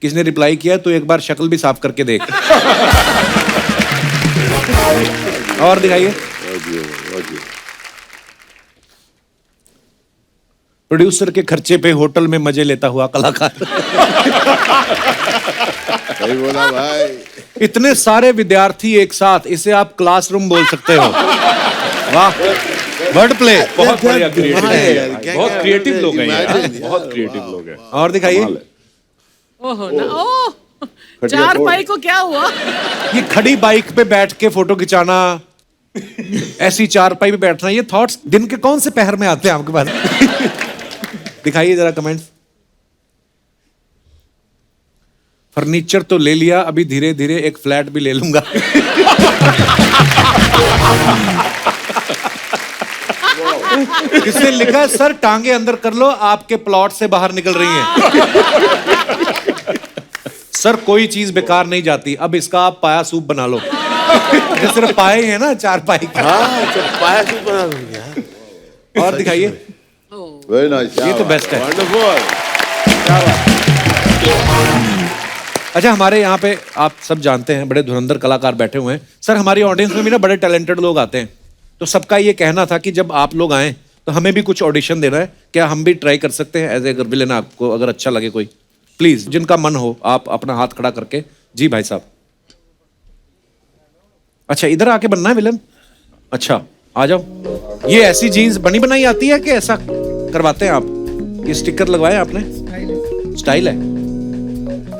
किसने रिप्लाई किया तो एक बार शक्ल भी साफ करके देख। और दिखाइए। प्रोड्यूसर के खर्चे पे होटल में मजे लेता हुआ कलाकार। सही बोला भाई। इतने सारे विद्यार्थी एक साथ, इसे आप क्लासरूम बोल सकते हो। वाह, वर्ड प्ले। बहुत बढ़िया क्रिएटिव है, क्या- बहुत क्या- क्रिएटिव लोग हैं यार, imagine, बहुत क्रिएटिव लोग हैं। और दिखाइए। कमाल है। ओहो ना, ओह, चार पाई को क्या हुआ? ये खड़ी बाइक पे बैठ के फोटो खिंचाना, ऐसी चारपाई पे बैठना, ये थॉट्स दिन के कौन से पहर में आते हैं आपके पास? दिखाइए जरा कमेंट्स। फर्नीचर तो ले लिया, अभी धीरे धीरे एक फ्लैट भी ले लूंगा। किसने लिखा सर टांगे अंदर कर लो, आपके प्लॉट से बाहर निकल रही हैं। सर कोई चीज बेकार नहीं जाती, अब इसका आप पाया सूप बना लो। ये सिर्फ पाए हैं ना, चार पाई का। पाया सूप बना दो यार। और दिखाइए। Very nice. ये तो बेस्ट है। वंडरफुल। अच्छा, हमारे यहाँ पे आप सब जानते हैं बड़े धुरंधर कलाकार बैठे हुए हैं। सर हमारी ऑडियंस में भी ना बड़े टैलेंटेड लोग आते हैं, तो सबका ये कहना था कि जब आप लोग आए तो हमें भी कुछ ऑडिशन देना है, क्या हम भी ट्राई कर सकते हैं एज ए विलेन? आपको अगर अच्छा लगे कोई, प्लीज जिनका मन हो आप अपना हाथ खड़ा करके। जी भाई साहब। अच्छा, इधर आके बनना है विलेन? अच्छा आ जाओ। ये ऐसी जीन्स बनी बनाई आती है कि ऐसा करवाते हैं आप? ये स्टिकर लगवाए आपने? स्टाइल है।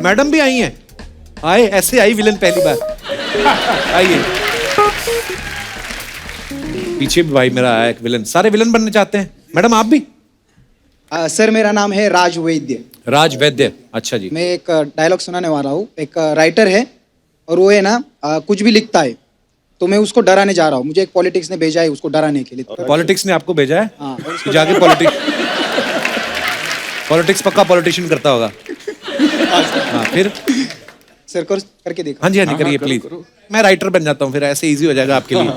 मैडम भी आई हैं? आए, ऐसे आई विलन पहली बार। आइए। पीछे भी भाई मेरा आया एक विलन, सारे विलन बनने चाहते हैं। मैडम आप भी? सर मेरा नाम है राज वैद्य। राज वैद्य, अच्छा जी। मैं एक डायलॉग सुनाने वाला हूँ। एक राइटर है और वो है ना कुछ भी लिखता है तो मैं उसको डराने जा रहा हूँ। मुझे एक पॉलिटिक्स ने भेजा है उसको डराने के लिए। पॉलिटिक्स ने आपको भेजा है? हाँ। कि जाके पॉलिटिक्स पक्का पॉलिटिशियन करता होगा। हाँ फिर? सर करके देखो। हाँ जी करिए प्लीज। मैं राइटर बन जाता हूँ फिर, ऐसे इजी हो जाएगा आपके लिए।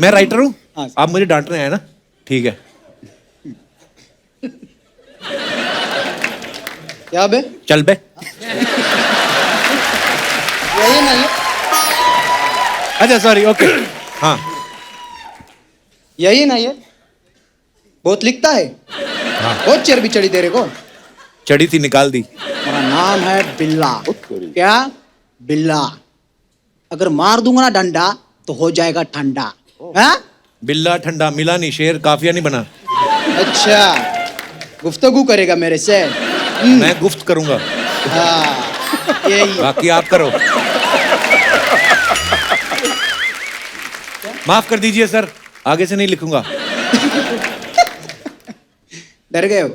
मैं राइटर हूँ, हाँ। आप मुझे डांटने आए ना, ठीक है। क्या बे? चल बे। यही नहीं अच्छा सॉरी, ओके। हाँ यही नहीं है, बहुत लिखता है। बहुत चर्बी चढ़ी तेरे को। चढ़ी थी, निकाल दी। मेरा नाम है बिल्ला। क्या? बिल्ला। अगर मार दूंगा ना डंडा तो हो जाएगा ठंडा। हाँ? बिल्ला ठंडा मिला नहीं, शेर काफिया नहीं बना। अच्छा गुफ्तगू करेगा मेरे से? मैं गुफ्त करूंगा, हाँ यही। बाकी आप करो। माफ कर दीजिए सर, आगे से नहीं लिखूंगा। डर गए हो?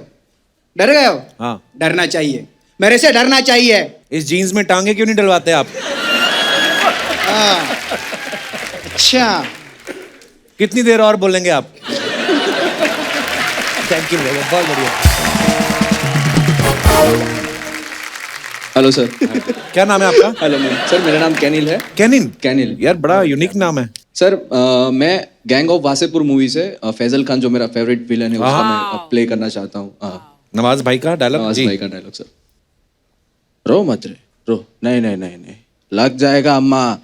डर गए हो? हाँ। डरना चाहिए, मेरे से डरना चाहिए। इस जीन्स में टांगे क्यों नहीं डलवाते आप? हाँ। अच्छा कितनी देर और बोलेंगे आप? थैंक यू भैया, बहुत बढ़िया। Hello sir. क्या नाम है आपका? Hello ma'am. सर मेरा नाम कैनिल है। कैनिन? कैनिल। यार बड़ा यूनिक नाम है। सर मैं गैंग ऑफ वासेपुर मूवी से फैजल खान जो मेरा फेवरेट विलन है उसका मैं प्ले करना चाहता हूँ। नवाज भाई का डायलॉग? नवाज जी भाई का डायलॉग। सर रो मत रे, रो। नहीं नहीं नहीं नहीं, लग जाएगा अम्मा,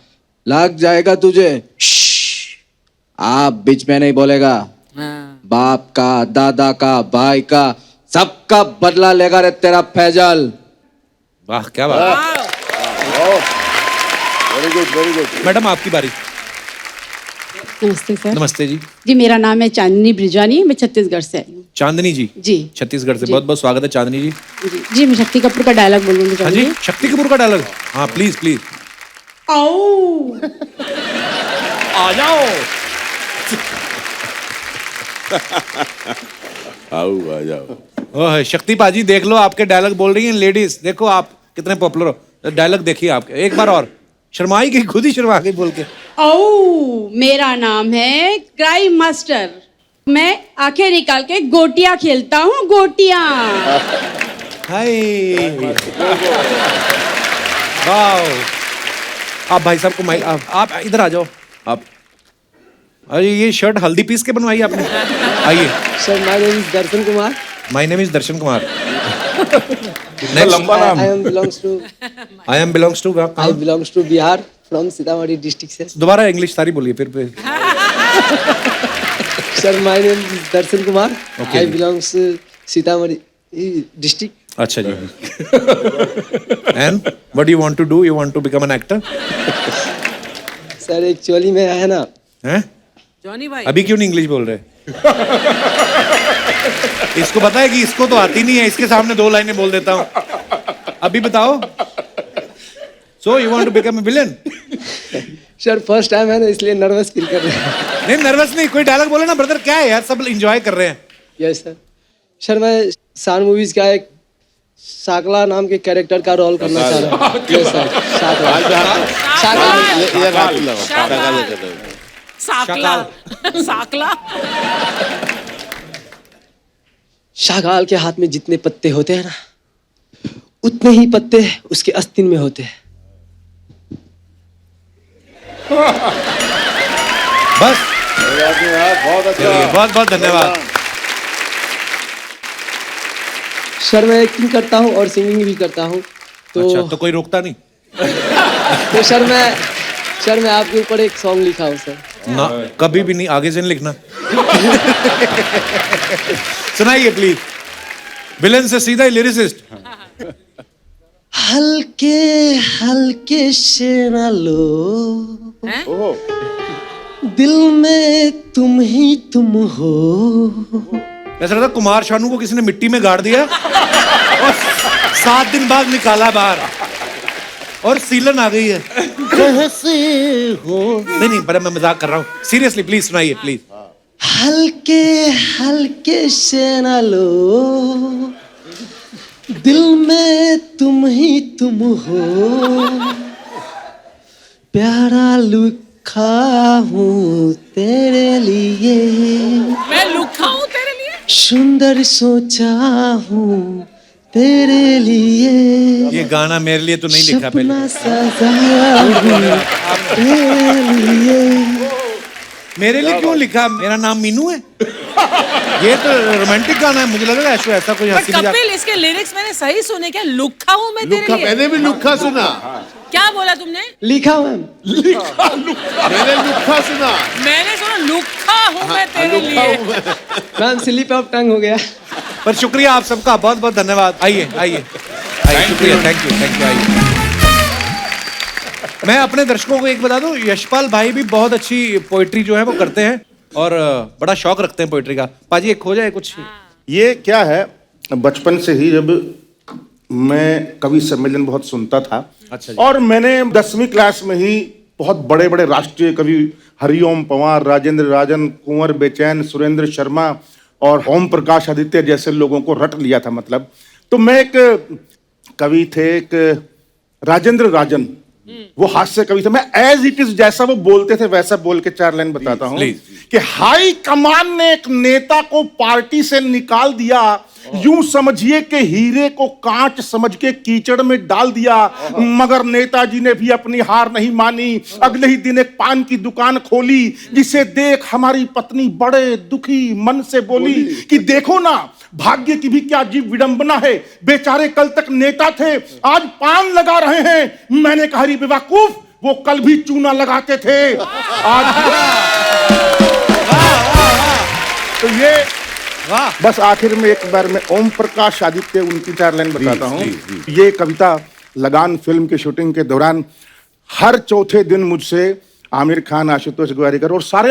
लग जाएगा तुझे। आप बीच में नहीं बोलेगा। बाप का, दादा का, भाई का, सबका बदला लेगा रे तेरा फैजल। वाह क्या बात। Very good very good. Madam आपकी बारी। नमस्ते सर। नमस्ते जी। जी मेरा नाम है चांदनी ब्रिजानी, मैं छत्तीसगढ़ से आई हूँ। चांदनी जी? जी छत्तीसगढ़ से जी। बहुत बहुत स्वागत है चांदनी जी। जी जी मैं शक्ति कपूर का डायलॉग बोलूंगी हाँ जी, चाहूंगी। शक्ति कपूर का डायलॉग। हाँ प्लीज प्लीज। आओ आ जाओ। आओ आ जाओ। ओह शक्ति पाजी देख लो, आपके डायलॉग बोल रही हैं लेडीज। देखो आप कितने पॉपुलर हो। डायलॉग देखिए आपके, एक बार और। शर्माई गई, खुद ही शर्मा गई बोल के। आओ मेरा नाम है क्राइम मास्टर, मैं आंखें निकाल के गोटियां खेलता हूँ, गोटियां। हाय वाओ। आप भाई साहब को माइक, आप इधर आ जाओ आप। अरे ये शर्ट हल्दी पीस के बनवाई आपने? आइए। Sir my name is Darshan Kumar. My name is Darshan Kumar. लंबा नाम। I am belongs to I belongs to Bihar from Sitamarhi district से। दोबारा इंग्लिश सारी बोलिए फिर। Sir my name is Darshan Kumar. Okay. I belongs Sitamarhi district. अच्छा जी। And what you want to do? You want to become an actor? Sir actually में है ना। हैं? जॉनी भाई अभी क्यों नहीं इंग्लिश बोल रहे? इसको पता है कि इसको तो आती नहीं है, इसके सामने 2 लाइनें बोल देता हूँ। अभी बताओ। So you want to become a villain? Sir first time है ना इसलिए नर्वस फील कर रहे हैं। नहीं नर्वस नहीं, कोई डायलॉग बोले ना ब्रदर। क्या है यार, सब एंजॉय कर रहे हैं। Yes sir. सर मैं शान मूवीज का एक शाकला नाम के कैरेक्टर का रोल करना चाह रहा हूँ। यस सर शाकला। इधर हाथ लगाओ, शाकाल कर रहे हो। साकला साकला। शागाल के हाथ में जितने पत्ते होते हैं ना, उतने ही पत्ते उसके आस्तीन में होते हैं। बस बहुत अच्छा। बहुत बहुत धन्यवाद। सर मैं एक्टिंग करता हूँ और सिंगिंग भी करता हूँ तो अच्छा, तो कोई रोकता नहीं? तो सर मैं आपके ऊपर एक सॉन्ग लिखा हूँ सर। ना कभी भी नहीं, आगे से नहीं लिखना। सुनाइए प्लीज। विलन से सीधा ही लिरिसिस्ट। हल्के हल्के से न लो, दिल में तुम ही तुम हो। ऐसा लगता कुमार शानू को किसी ने मिट्टी में गाड़ दिया और 7 दिन बाद निकाला बाहर और सीलन आ गई है। कैसे हो? नहीं पर मैं मजाक कर रहा हूँ। सीरियसली प्लीज सुनाइए प्लीज। हल्के हल्के से न लो, दिल में तुम ही तुम हो, प्यारा लिखा हूँ तेरे लिए, मैं लुखा हूँ तेरे लिए। सुंदर सोचा हूँ तेरे लिए, ये गाना मेरे लिए तो नहीं लिखा पहले। सपना सजाया हूँ तेरे लिए। मेरे लिए क्यों लिखा? मेरा नाम मीनू है। ये तो रोमांटिक गाना है, मुझे लग रहा है ऐसा कोई बट हंसी मजाक। कपिल, इसके लिरिक्स मैंने सही सुने क्या? लुखा हूँ मैं तेरे लुक्का, लिए। मैंने भी लुक्का सुना। क्या बोला तुमने? लिखा मैम, मैंने लुक्का सुना। मैंने सुना लुखा हूँ मैं तेरे लिए। मैम स्लिप ऑफ टंग हो गया। पर शुक्रिया आप सबका, बहुत बहुत धन्यवाद। आइए आइए आइए, शुक्रिया, थैंक यू आइए। मैं अपने दर्शकों को एक बता दूं, यशपाल भाई भी बहुत अच्छी पोइट्री जो है वो करते हैं और बड़ा शौक रखते हैं पोइट्री का। पाजी एक हो जाए कुछ। ये क्या है, बचपन से ही जब मैं कवि सम्मेलन बहुत सुनता था। अच्छा जी। और मैंने 10वीं क्लास में ही बहुत बड़े बड़े राष्ट्रीय कवि हरिओम पंवार, राजेंद्र राजन, कुंवर बेचैन, सुरेंद्र शर्मा और ओम प्रकाश आदित्य जैसे लोगों को रट लिया था। मतलब तो मैं एक कवि थे, एक राजेंद्र राजन, वो हास्य कवि थे। मैं एज इट इज जैसा वो बोलते थे वैसा बोल के 4 लाइन बताता हूँ कि हाई कमान ने एक नेता को पार्टी से निकाल दिया, यूं समझिए कि हीरे को कांच समझ के कीचड़ में डाल दिया, मगर नेताजी ने भी अपनी हार नहीं मानी। अगले ही दिन एक पान की दुकान खोली, जिसे देख हमारी पत्नी बड़े दुखी मन से बोली कि देखो ना, भाग्य की भी क्या अजीब विडंबना है, बेचारे कल तक नेता थे, आज पान लगा रहे हैं। मैंने कहा रे बेवकूफ, वो कल भी चूना लगाते थे, आज। तो ये बस आखिर में एक बार मैं ओम प्रकाश आदित्य उनकी 4 लाइन बताता हूँ। ये कविता लगान फिल्म की शूटिंग के दौरान हर चौथे दिन मुझसे आमिर खान, आशुतोष गोवारिकर और सारे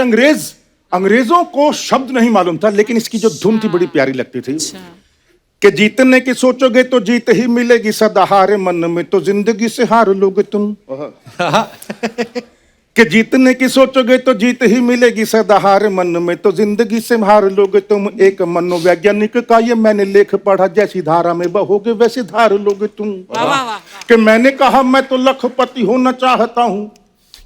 अंग्रेजों को शब्द नहीं मालूम था, लेकिन इसकी जो धुन थी बड़ी प्यारी लगती थी कि जीतने की सोचोगे तो जीत ही मिलेगी सदा, हारे मन में तो जिंदगी से हार लोगे तुम। कि जीतने की सोचोगे तो जीत ही मिलेगी सदा, हार मन में तो जिंदगी से हार लोगे तुम। एक मनोवैज्ञानिक का ये मैंने लेख पढ़ा, जैसी धारा में बहोगे वैसी धार लोगे तुम। कि मैंने कहा मैं तो लखपति होना चाहता हूँ,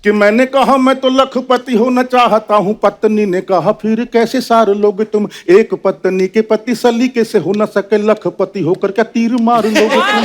कि मैंने कहा मैं तो लखपति होना चाहता हूँ। पत्नी ने कहा फिर कैसे सार लोगे तुम। एक पत्नी के पति सलीके से हो न सके, लखपति होकर क्या तीर मार लोगे तुम।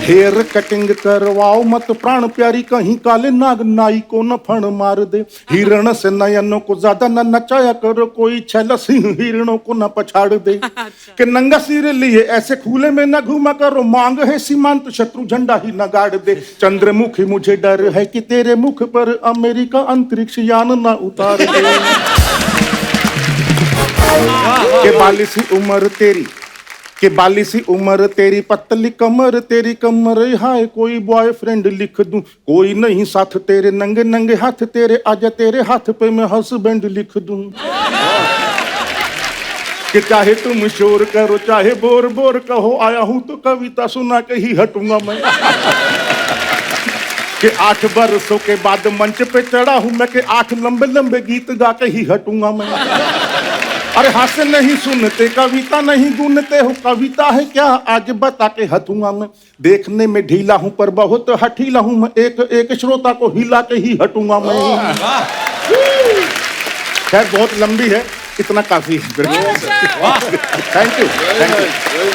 हेयर कटिंग करवाओ मत प्राण प्यारी, कहीं काले नाग नाई को न फण मार दे। हिरण से नयनों को ज्यादा न नचाया करो, कोई छैला सिंह हिरणों को न पछाड़ दे। कि नंगा सिर लिए ऐसे खुले में न घूमा करो, मांग है सीमांत शत्रु झंडा ही न गाड़ दे। चंद्रमुखी मुझे डर है कि तेरे मुख पर अमेरिका अंतरिक्ष यान न उतार दे। के बालिसी उम्र तेरी, कि बाली सी उम्र तेरी, पतली कमर तेरी कमर, हाय कोई बॉयफ्रेंड लिख दूं, कोई नहीं साथ तेरे, नंगे नंगे हाथ तेरे, आजा तेरे हाथ पे मैं हस्बैंड लिख दूं। कि चाहे तुम शोर करो चाहे बोर बोर कहो, आया हूं तो कविता सुना के ही हटूंगा मैं। कि 8 बरसों के बाद मंच पे चढ़ा हूं मैं, कि 8 लंबे लंबे गीत गा के ही हटूंगा मैं। अरे हास्य नहीं सुनते, कविता नहीं गुनते हो, कविता है क्या आज बता के हटूंगा मैं। देखने में ढीला हूं पर बहुत हठीला हूं मैं, एक एक श्रोता को हिला के ही हटूंगा मैं। खैर बहुत लंबी है, इतना काफी है। Thank you.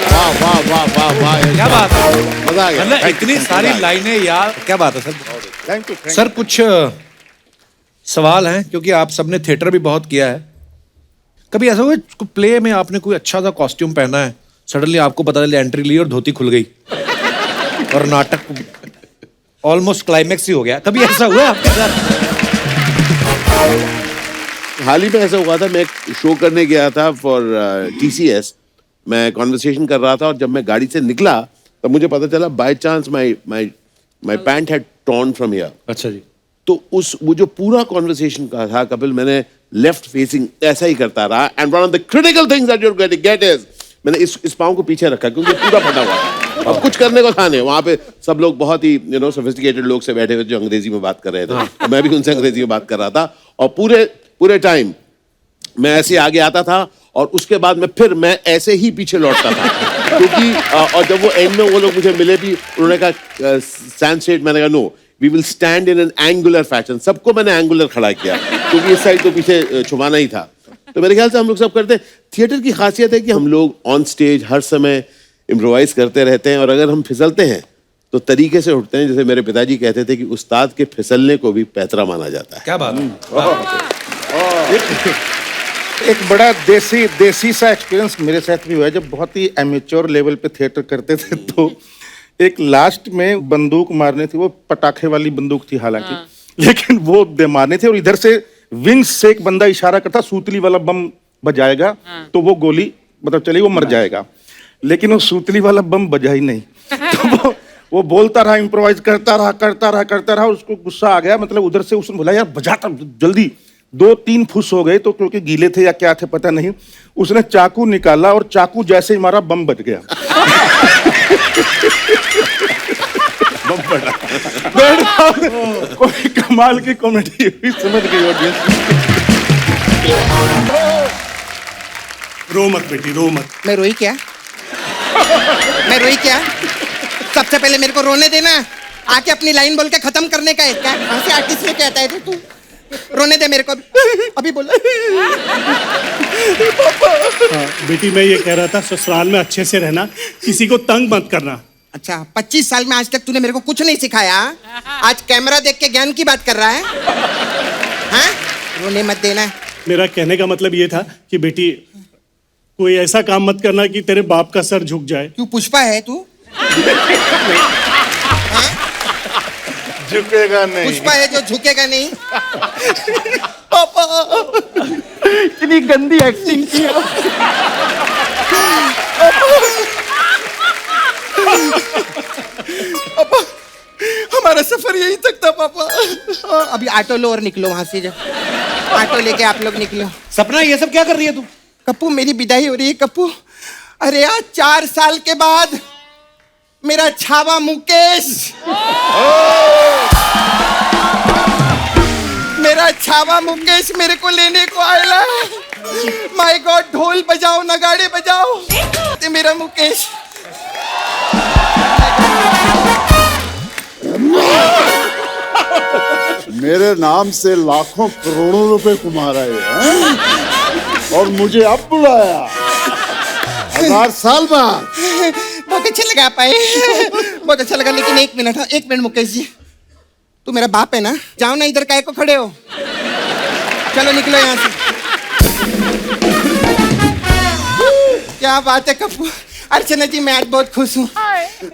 वाह वाह वाह वाह वाह, क्या बात है, मजा आ गया। मतलब इतनी सारी लाइनें यार, क्या बात है सर। थैंक यू सर कुछ सवाल हैं, क्योंकि आप सबने थिएटर भी बहुत किया है। कभी ऐसा हुआ प्ले में आपने कोई अच्छा सा कॉस्ट्यूम पहना है, सडनली आपको पता चला एंट्री ली और धोती खुल गई और नाटक ऑलमोस्ट क्लाइमेक्स ही हो गया, कभी ऐसा हुआ आपके साथ? हाल ही में ऐसा हुआ था, मैं एक शो करने गया था फॉर TCS। मैं कॉन्वर्सेशन कर रहा था और जब मैं गाड़ी से निकला तब मुझे पता चला by chance my pant had torn from here. अच्छा जी। तो वो जो पूरा कॉन्वर्सेशन का था कपिल, मैंने लेफ्ट फेसिंग ऐसा ही करता रहा। And one of the critical things that you are going to get is, मैंने इस पांव को पीछे रखा क्योंकि पूरा फटा हुआ था। अब कुछ करने को था नहीं, वहां पे सब लोग बहुत ही सोफिस्टिकेटेड लोग से बैठे हुए जो अंग्रेजी में बात कर रहे थे। और मैं भी उनसे अंग्रेजी में बात कर रहा था, और पूरे टाइम मैं ऐसे आगे आता था और उसके बाद मैं ऐसे ही पीछे लौटता था, क्योंकि और जब वो एंड में वो लोग मुझे मिले भी, उन्होंने कहा स्टैंड स्ट्रेट, मैंने कहा no, we will stand in an angular fashion. सबको मैंने एंगुलर खड़ा किया, क्योंकि इस साइड तो पीछे छुपाना ही था। तो मेरे ख्याल से हम लोग सब करते हैं। थिएटर की खासियत है कि हम लोग ऑन स्टेज हर समय इम्प्रोवाइज करते रहते हैं, और अगर हम फिसलते हैं तो तरीके से उठते हैं। जैसे मेरे पिताजी कहते थे कि उस्ताद के फिसलने को भी पैतरा माना जाता है। क्या बात है। एक बड़ा देसी सा एक्सपीरियंस मेरे साथ भी हुआ है। जब बहुत ही एमेच्योर लेवल पे थिएटर करते थे, तो एक लास्ट में बंदूक मारने थी, वो पटाखे वाली बंदूक थी हालांकि, लेकिन वो मारने थे, और इधर से विंग्स से एक बंदा इशारा करता सूतली वाला बम बजाएगा तो वो गोली मतलब चली, वो मर जाएगा। लेकिन वो सूतली वाला बम बजा ही नहीं। तो वो बोलता रहा, इम्प्रोवाइज करता रहा। उसको गुस्सा आ गया, मतलब उधर से उसने बोला यार बजाता जल्दी। 2-3 फुस हो गए, तो क्योंकि गीले थे या क्या थे पता नहीं, उसने चाकू निकाला और चाकू जैसे ही मारा बम बज गया। बम फटा। कोई कमाल की कॉमेडी हुई, समझ गई ऑडियंस। रो मत बेटी, रो मत। मैं रोई क्या? सबसे पहले मेरे को रोने देना, आके अपनी लाइन बोल के खत्म करने का है क्या? कहाँ से आर्टिस्ट में कहता है तू? रोने दे मेरे को अभी बोल। बेटी मैं ये कह रहा था, ससुराल में अच्छे से रहना, किसी को तंग मत करना। अच्छा, 25 साल में आज तक तूने मेरे को कुछ नहीं सिखाया, आज कैमरा देख के ज्ञान की बात कर रहा है? हाँ? रोने मत देना। मेरा कहने का मतलब ये था कि बेटी कोई ऐसा काम मत करना कि तेरे बाप का सर झुक जाए। क्यों, पुष्पा है तू? झुकेगा नहीं। पुष्पा है जो झुकेगा नहीं। पापा इतनी गंदी एक्टिंग की। पापा हमारा सफर यहीं तक था पापा। अभी ऑटो लो और निकलो वहां से, जब ऑटो लेके आप लोग निकलो। सपना ये सब क्या कर रही है तू? कप्पू मेरी विदाई हो रही है कप्पू। अरे यार 4 साल के बाद मेरा छावा मुकेश, मेरा छावा मुकेश मेरे को लेने को आया है। माय गॉड, ढोल बजाओ नगाड़े बजाओ, ते मेरा मुकेश। मेरे नाम से लाखों करोड़ों रुपए कमा रहे हैं, और मुझे अब बुलाया 1000 साल बाद। बहुत अच्छा लगा पाए, बहुत अच्छा लगा। लेकिन एक मिनट मुकेश जी, तू मेरा बाप है ना? जाओ ना, इधर काहे को खड़े हो? चलो निकलो यहाँ से। क्या बात है कप्पू। अर्चना जी मैं आज बहुत खुश हूँ।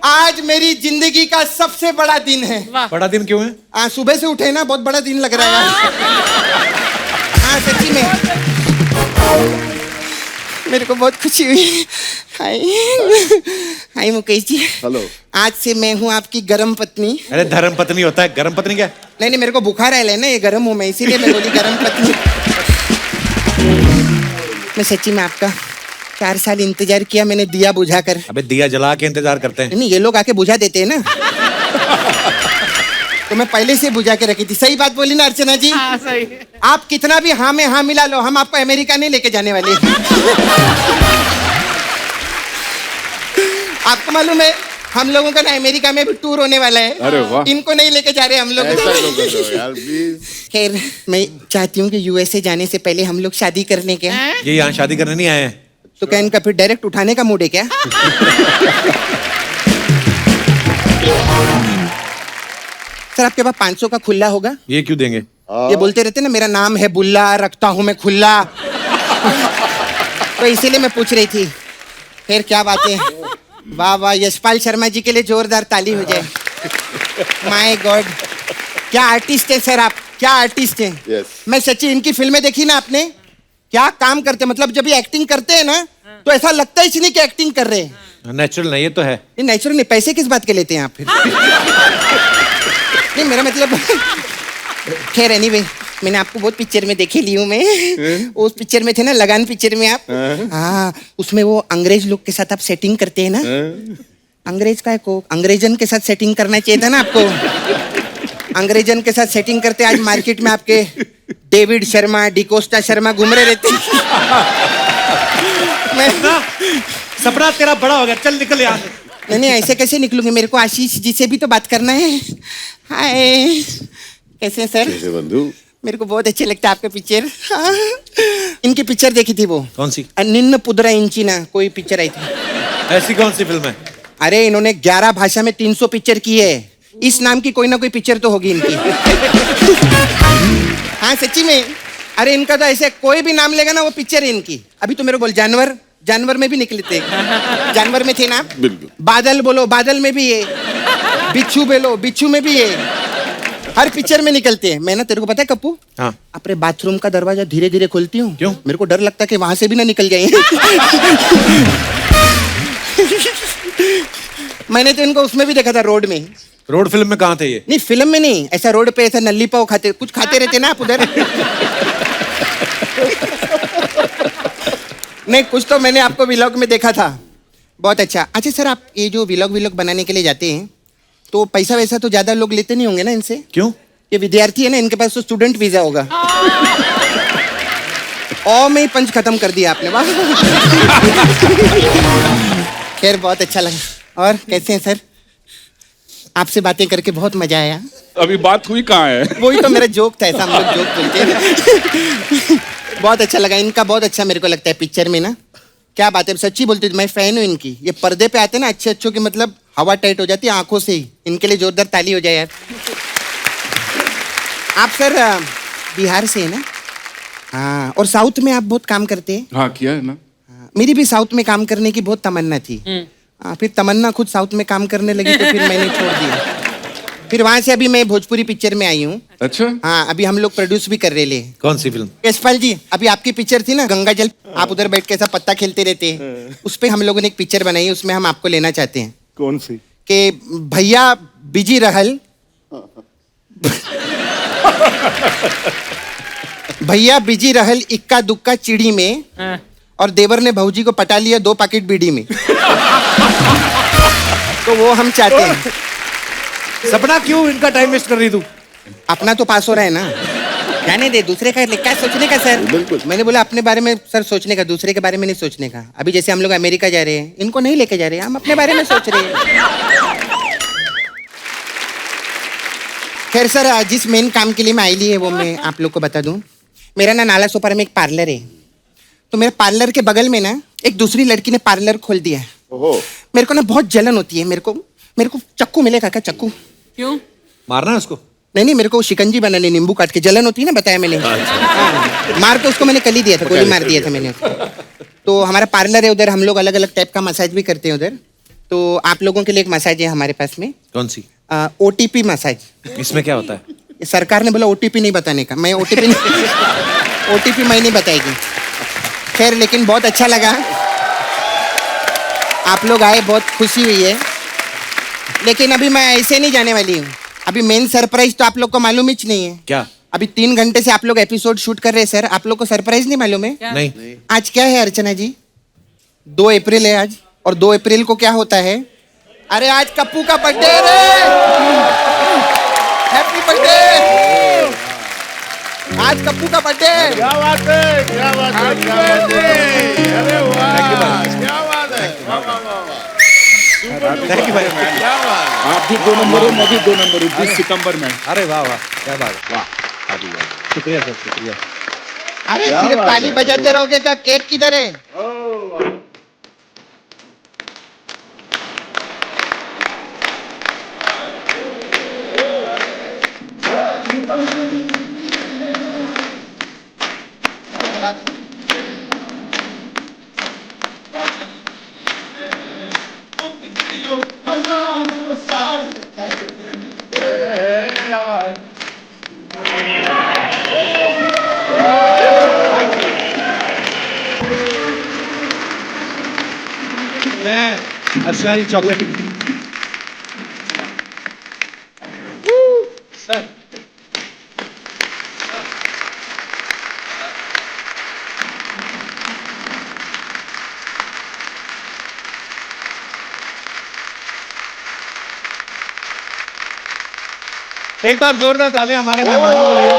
आज मेरी जिंदगी का सबसे बड़ा दिन है। बड़ा दिन क्यों है? हाँ, सुबह से उठे ना, बहुत बड़ा दिन लग रहा है। हाँ सच्ची में मेरे को बहुत खुशी हुई। हाय मुकेश जी। हेलो। आज से मैं हूँ आपकी गरम पत्नी। अरे धर्म पत्नी होता है, गरम पत्नी क्या? नहीं मेरे को बुखार है ना, ये गरम हूँ मैं, इसीलिए मैं बोली गरम पत्नी। मैं सच्ची में आपका 4 साल इंतजार किया मैंने, दिया बुझाकर। अबे दिया जला के इंतजार करते हैं। नहीं, ये लोग आके बुझा देते हैं ना। तो मैं पहले से बुझा के रखी थी। सही बात बोली ना अर्चना जी? हाँ, सही। आप कितना भी हाँ में हाँ मिला लो, हम आपको अमेरिका नहीं लेके जाने वाले। आपको मालूम है हम लोगों का ना अमेरिका में भी टूर होने वाला है। अरे वाह। इनको नहीं लेके जा रहे हम लोग। यार प्लीज। खैर मैं चाहती हूँ कि यूएसए जाने से पहले हम लोग शादी करने के। ये यहाँ शादी करने नहीं आए हैं। तो क्या इनका फिर डायरेक्ट उठाने का मूड है क्या? सर आपके पास 500 का खुला होगा? ये क्यों देंगे? ये बोलते रहते ना मेरा नाम है बुल्ला, रखता हूँ मैं खुला। तो इसीलिए मैं पूछ रही थी। फिर क्या बात है। वाह वाह, यशपाल शर्मा जी के लिए जोरदार ताली हो जाए। माय गॉड, क्या आर्टिस्ट है सर आप, क्या आर्टिस्ट है। Yes. मैं सच्ची इनकी फिल्में देखी ना आपने, क्या काम करते, मतलब जब ये एक्टिंग करते हैं ना तो ऐसा लगता ही नहीं कि एक्टिंग कर रहे हैं। नेचुरल नहीं, ये तो है। ये नेचुरल नहीं, पैसे किस बात के लेते हैं आप फिर? नहीं मेरा मतलब। खैर एनीवे, मैंने आपको बहुत पिक्चर में देखे ली हूँ मैं। उस पिक्चर में थे ना, लगान पिक्चर में आप। हाँ, उसमें वो अंग्रेज लोग के साथ आप सेटिंग करते हैं ना, अंग्रेज का है कोक, अंग्रेजन के साथ सेटिंग करना चाहिए था ना आपको। अंग्रेजन के साथ सेटिंग करते आज मार्केट में आपके डेविड शर्मा, डिकोस्टा शर्मा घूम रहे रहते। सपना तेरा बड़ा हो गया, चल निकल यहाँ से। नहीं नहीं, ऐसे कैसे निकलूंगी, मेरे को आशीष जी से भी तो बात करना है। हाय, कैसे हैं सर? कैसे बंधु? मेरे को बहुत अच्छे लगता है आपका पिक्चर। हाँ। इनकी पिक्चर देखी थी वो, कौन सी? निन्न पुदरा इंची ना कोई पिक्चर आई थी। ऐसी कौन सी फिल्म है? अरे इन्होंने 11 भाषा में 300 पिक्चर की है। इस नाम की कोई ना कोई पिक्चर तो होगी इनकी। हाँ सच्ची में, अरे इनका तो ऐसे कोई भी नाम लेगा ना वो पिक्चर है इनकी। अभी तो मेरे को बोल, जानवर, जानवर में भी निकले थे। जानवर में थे ना? बिल्कुल। बादल बोलो, बादल में भी है। बिच्छू बोलो, बिच्छू में भी है। हर पिक्चर में निकलते हैं। मैं ना, तेरे को पता है कप्पू, हाँ। अपने बाथरूम का दरवाजा धीरे धीरे खोलती हूँ। क्यों? मेरे को डर लगता है कि वहां से भी ना निकल जाए। मैंने तो इनको उसमें भी देखा था, रोड में। रोड फिल्म में कहाँ थे ये? नहीं फिल्म में नहीं, ऐसा रोड पे ऐसा नल्ली पाव खाते, कुछ खाते रहते ना आप उधर। नहीं, कुछ तो मैंने आपको व्लॉग में देखा था। बहुत अच्छा। अच्छा सर, आप ये जो व्लॉग बनाने के लिए जाते हैं तो पैसा वैसा तो ज्यादा लोग लेते नहीं होंगे ना इनसे? क्यों? ये विद्यार्थी है ना, इनके पास तो स्टूडेंट वीजा होगा। और में ही पंच खत्म कर दिया आपने। वाह। खैर बहुत अच्छा लगा। और कैसे हैं सर? आपसे बातें करके बहुत मजा आया। अभी बात हुई कहाँ है? वही तो मेरा जोक था, ऐसा हम लोग जोक बोलते हैं। बहुत अच्छा लगा इनका, बहुत अच्छा मेरे को लगता है पिक्चर में ना। क्या बात है, सच्ची बोलती हूँ, मैं फैन हूँ इनकी। ये पर्दे पे आते हैं ना अच्छे अच्छों की, मतलब हवा टाइट हो जाती है आंखों से ही। इनके लिए जोरदार ताली हो जाए यार। आप सर बिहार से है ना? हाँ, और साउथ में आप बहुत काम करते हैं। हाँ किया है ना। मेरी भी साउथ में काम करने की बहुत तमन्ना थी। फिर तमन्ना खुद साउथ में काम करने लगी तो फिर मैंने छोड़ दिया। फिर वहां से अभी मैं भोजपुरी पिक्चर में आई हूँ। अच्छा। हाँ, अभी हम लोग प्रोड्यूस भी कर रहे हैं। कौन सी फिल्म? यशपाल जी, अभी आपकी पिक्चर थी ना गंगा जल, आप उधर बैठ के ऐसा पत्ता खेलते रहते हैं, उस पे हम लोगों ने एक पिक्चर बनाई है, उसमें हम आपको लेना चाहते हैं। कौन सी? कि भैया बिजी रहल, भैया बिजी रहल इक्का दुक्का चिड़ी में, और देवर ने भौजी को पटा लिया 2 पैकेट बीड़ी में। तो वो हम चाहते हैं। सपना क्यों इनका टाइम वेस्ट कर रही तू? अपना तो पास हो रहा है ना, जाने दे, दूसरे का क्या सोचने का सर। मैंने बोला अपने बारे में सर सोचने का, दूसरे के बारे में नहीं सोचने का। अभी जैसे हम लोग अमेरिका जा रहे हैं, इनको नहीं लेके जा रहे हैं, हम अपने बारे में सोच रहे हैं। खैर सर, जिस मेन काम के लिए मैं आई ली है वो मैं आप लोग को बता दूं। मेरा ना नाला सोपारा में एक पार्लर है, तो मेरे पार्लर के बगल में ना एक दूसरी लड़की ने पार्लर खोल दिया है। मेरे को ना बहुत जलन होती है। मेरे को चक्कू मिलेगा क्या? चक्कू? क्यों? मारना है उसको? नहीं नहीं, मेरे को शिकंजी बनाने, नींबू काट के। जलन होती है ना, बताया मैंने। हाँ, मार के उसको मैंने कल ही दिया था, गोली मार दिया था मैंने उसको। तो हमारा पार्लर है उधर, हम लोग अलग अलग टाइप का मसाज भी करते हैं उधर। तो आप लोगों के लिए एक मसाज है हमारे पास में। कौन सी? OTP massage. इसमें क्या होता है? सरकार ने बोला OTP नहीं बताने का, मैं OTP मैं नहीं बताएगी। खैर, लेकिन बहुत अच्छा लगा, आप लोग आए, बहुत खुशी हुई है। लेकिन अभी मैं ऐसे नहीं जाने वाली हूँ। अभी मेन सरप्राइज तो आप लोग को मालूम ही नहीं है। क्या? अभी 3 घंटे से आप लोग एपिसोड शूट कर रहे हैं सर, आप लोग को सरप्राइज नहीं मालूम है? नहीं। आज क्या है अर्चना जी? 2 अप्रैल है आज, और 2 अप्रैल को क्या होता है? अरे आज कप्पू का बर्थडे रे, हैप्पी बर्थडे। आज कप्पू का बर्थडे। क्या बात है, क्या बात है, क्या बात है। अरे वाह, क्या बात है। थैंक यू भाई। आप भी 2 नंबर हो, मैं भी 2 नंबर हूँ 20 सितंबर में। अरे वाह वाह, क्या बात है। वाह, शुक्रिया सर, शुक्रिया। अरे सिर्फ ताली बजाते रहोगे क्या? केक किधर है? अच्छा जी, चॉकलेट सर। एक बार जोरदार तालियां हमारे मेहमानों के लिए।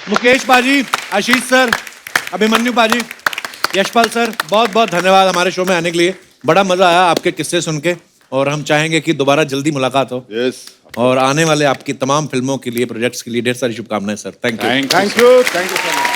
मुकेश पाजी, आशीष सर, अभिमन्यु पाजी, यशपाल सर, बहुत बहुत धन्यवाद हमारे शो में आने के लिए। बड़ा मजा आया आपके किस्से सुन के और हम चाहेंगे कि दोबारा जल्दी मुलाकात हो। यस। और आने वाले आपकी तमाम फिल्मों के लिए, प्रोजेक्ट्स के लिए ढेर सारी शुभकामनाएं sir. Thank you. Thank you so much.